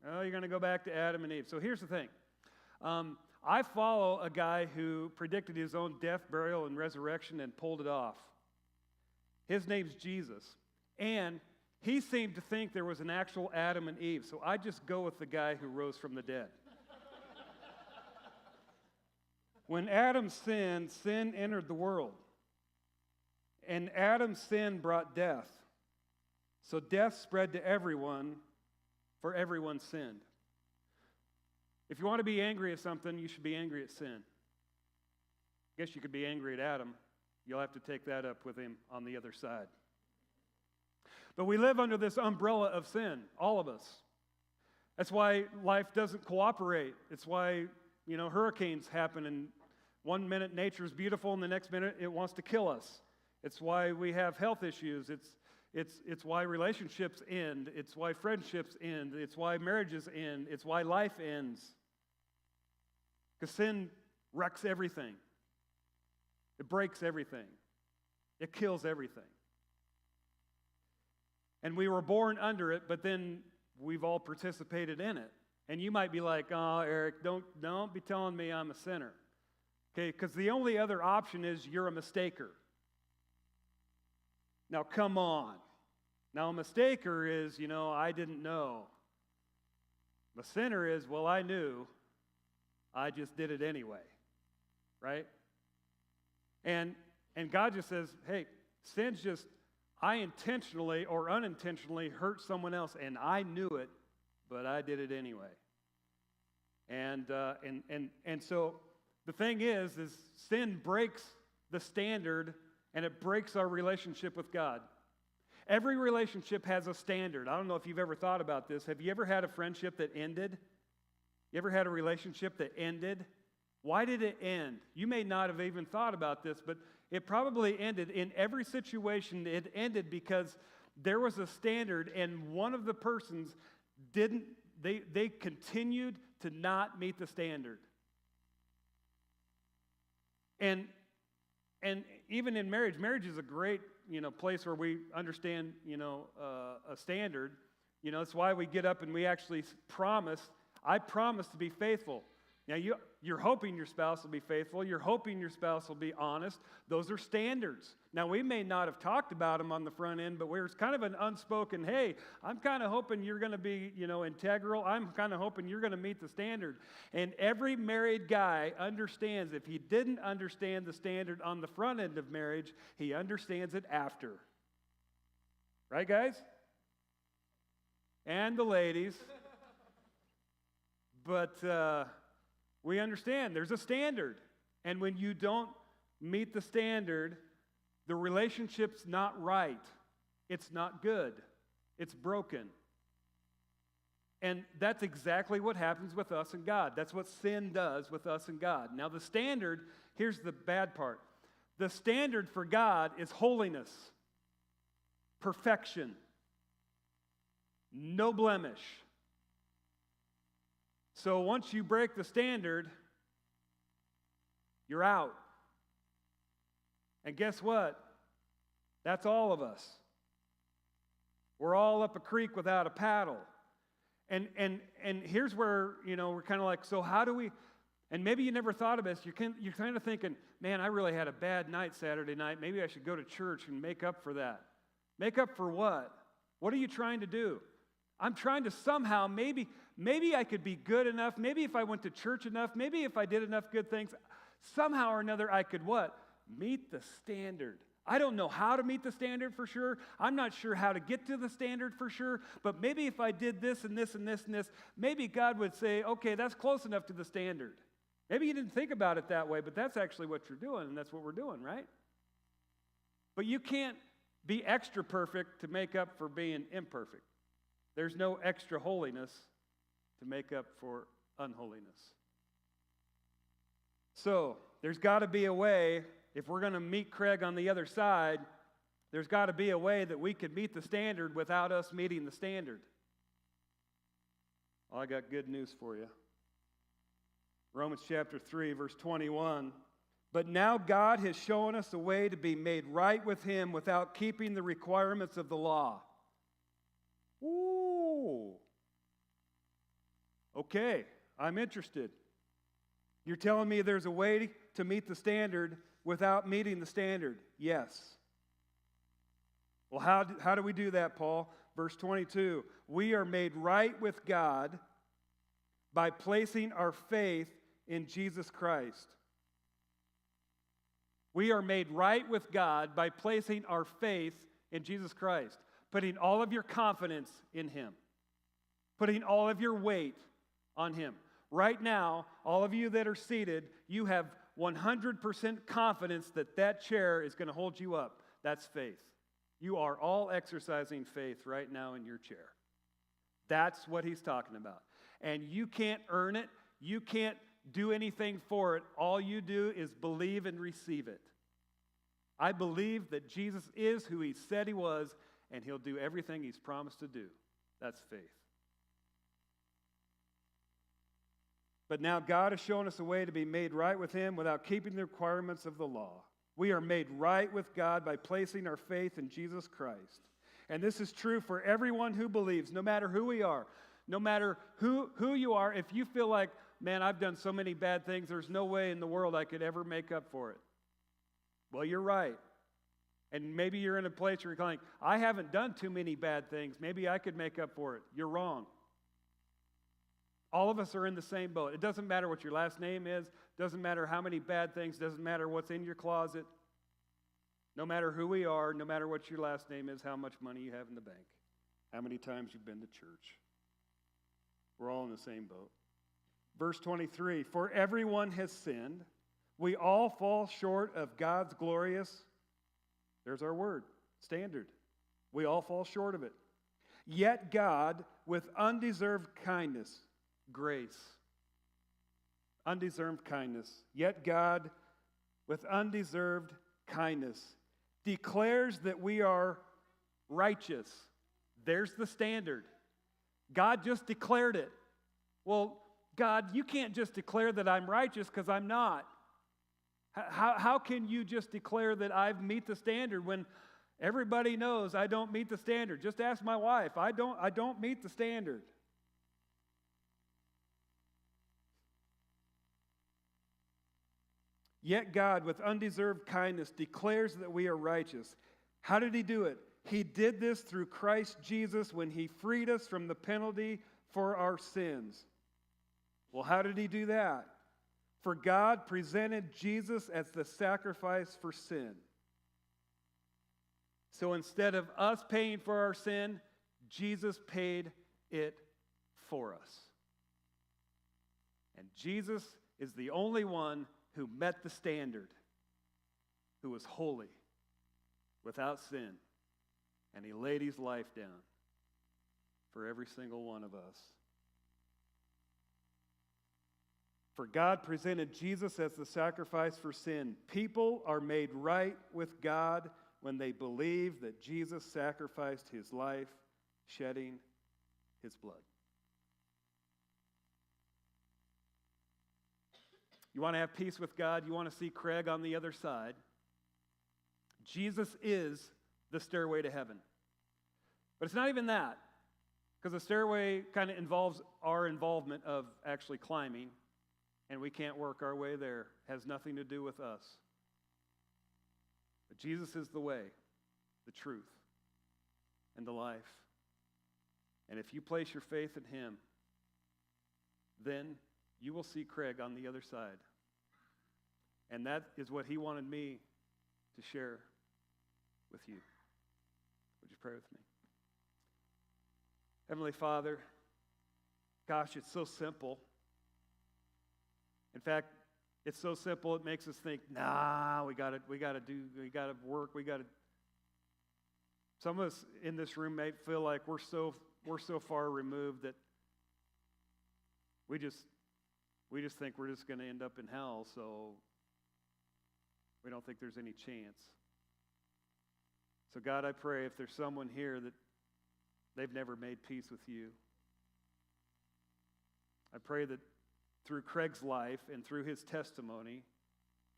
Oh, you're going to go back to Adam and Eve. So here's the thing. I follow a guy who predicted his own death, burial, and resurrection and pulled it off. His name's Jesus. And he seemed to think there was an actual Adam and Eve. So I just go with the guy who rose from the dead. When Adam sinned, sin entered the world. And Adam's sin brought death. So death spread to everyone, for everyone sinned. If you want to be angry at something, you should be angry at sin. I guess you could be angry at Adam. You'll have to take that up with him on the other side. But we live under this umbrella of sin, all of us. That's why life doesn't cooperate. It's why, hurricanes happen, and one minute nature is beautiful, and the next minute it wants to kill us. It's why we have health issues. It's why relationships end. It's why friendships end. It's why marriages end. It's why life ends. Because sin wrecks everything. It breaks everything. It kills everything. And we were born under it, but then we've all participated in it. And you might be like, oh, Eric, don't be telling me I'm a sinner. Okay, because the only other option is you're a mistaker. Now, come on. Now, a mistaker is, I didn't know. A sinner is, well, I knew. I just did it anyway. Right? And God just says, hey, sin's just, I intentionally or unintentionally hurt someone else, and I knew it, but I did it anyway. And so the thing is sin breaks the standard, and it breaks our relationship with God. Every relationship has a standard. I don't know if you've ever thought about this. Have you ever had a friendship that ended? You ever had a relationship that ended? Why did it end? You may not have even thought about this, but it probably ended. In every situation, it ended because there was a standard, and one of the persons they continued to not meet the standard. And even in marriage is a great, place where we understand, a standard. It's why we get up and we actually promise, I promise to be faithful. Now, you're hoping your spouse will be faithful. You're hoping your spouse will be honest. Those are standards. Now, we may not have talked about them on the front end, but it's kind of an unspoken, hey, I'm kind of hoping you're going to be, integral. I'm kind of hoping you're going to meet the standard. And every married guy understands, if he didn't understand the standard on the front end of marriage, he understands it after. Right, guys? And the ladies. But we understand there's a standard. And when you don't meet the standard, the relationship's not right. It's not good. It's broken. And that's exactly what happens with us and God. That's what sin does with us and God. Now, the standard, here's the bad part. The standard for God is holiness, perfection, no blemish. So once you break the standard, you're out. And guess what? That's all of us. We're all up a creek without a paddle. And here's where, we're kind of like, so how do we, and maybe you never thought of this, you're kind of thinking, man, I really had a bad night Saturday night. Maybe I should go to church and make up for that. Make up for what? What are you trying to do? I'm trying to somehow, maybe I could be good enough. Maybe if I went to church enough, maybe if I did enough good things, somehow or another I could what? Meet the standard. I don't know how to meet the standard for sure. I'm not sure how to get to the standard for sure. But maybe if I did this and this and this and this, maybe God would say, okay, that's close enough to the standard. Maybe you didn't think about it that way, but that's actually what you're doing, and that's what we're doing, right? But you can't be extra perfect to make up for being imperfect. There's no extra holiness to make up for unholiness. So, there's got to be a way, if we're going to meet Craig on the other side, there's got to be a way that we could meet the standard without us meeting the standard. Well, I got good news for you. Romans chapter 3, verse 21. But now God has shown us a way to be made right with Him without keeping the requirements of the law. Ooh. Okay, I'm interested. You're telling me there's a way to meet the standard without meeting the standard? Yes. Well, how do we do that, Paul? Verse 22. We are made right with God by placing our faith in Jesus Christ. We are made right with God by placing our faith in Jesus Christ, putting all of your confidence in Him, putting all of your weight on Him. Right now, all of you that are seated, you have 100% confidence that that chair is going to hold you up. That's faith. You are all exercising faith right now in your chair. That's what he's talking about. And you can't earn it. You can't do anything for it. All you do is believe and receive it. I believe that Jesus is who He said He was, and He'll do everything He's promised to do. That's faith. But now God has shown us a way to be made right with Him without keeping the requirements of the law. We are made right with God by placing our faith in Jesus Christ. And this is true for everyone who believes, no matter who we are, no matter who you are. If you feel like, man, I've done so many bad things, there's no way in the world I could ever make up for it. Well, you're right. And maybe you're in a place where you're going, I haven't done too many bad things. Maybe I could make up for it. You're wrong. All of us are in the same boat. It doesn't matter what your last name is. Doesn't matter how many bad things. Doesn't matter what's in your closet. No matter who we are, no matter what your last name is, how much money you have in the bank, how many times you've been to church. We're all in the same boat. Verse 23, for everyone has sinned. We all fall short of God's glorious, there's our word, standard. We all fall short of it. Yet God, with undeserved kindness, grace, undeserved kindness, yet God, with undeserved kindness, declares that we are righteous. There's the standard. God just declared it. Well, God, you can't just declare that I'm righteous because I'm not. How can you just declare that I meet the standard when everybody knows I don't meet the standard? Just ask my wife. I don't meet the standard. Yet God, with undeserved kindness, declares that we are righteous. How did He do it? He did this through Christ Jesus when He freed us from the penalty for our sins. Well, how did He do that? For God presented Jesus as the sacrifice for sin. So instead of us paying for our sin, Jesus paid it for us. And Jesus is the only one who met the standard, who was holy, without sin, and He laid His life down for every single one of us. For God presented Jesus as the sacrifice for sin. People are made right with God when they believe that Jesus sacrificed His life, shedding His blood. You want to have peace with God? You want to see Craig on the other side? Jesus is the stairway to heaven. But it's not even that, because the stairway kind of involves our involvement of actually climbing, and we can't work our way there. It has nothing to do with us. But Jesus is the way, the truth, and the life. And if you place your faith in him, then you will see Craig on the other side. And that is what he wanted me to share with you. Would you pray with me? Heavenly Father, gosh, it's so simple. In fact, it's so simple it makes us think, nah, we gotta work, Some of us in this room may feel like we're so far removed that we just think we're just going to end up in hell, so we don't think there's any chance. So God, I pray if there's someone here that they've never made peace with you, I pray that through Craig's life and through his testimony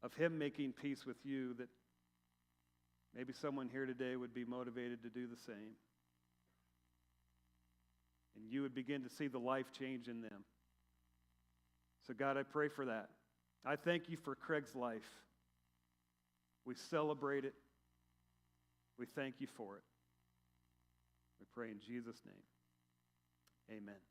of him making peace with you, that maybe someone here today would be motivated to do the same. And you would begin to see the life change in them. So God, I pray for that. I thank you for Craig's life. We celebrate it. We thank you for it. We pray in Jesus' name. Amen.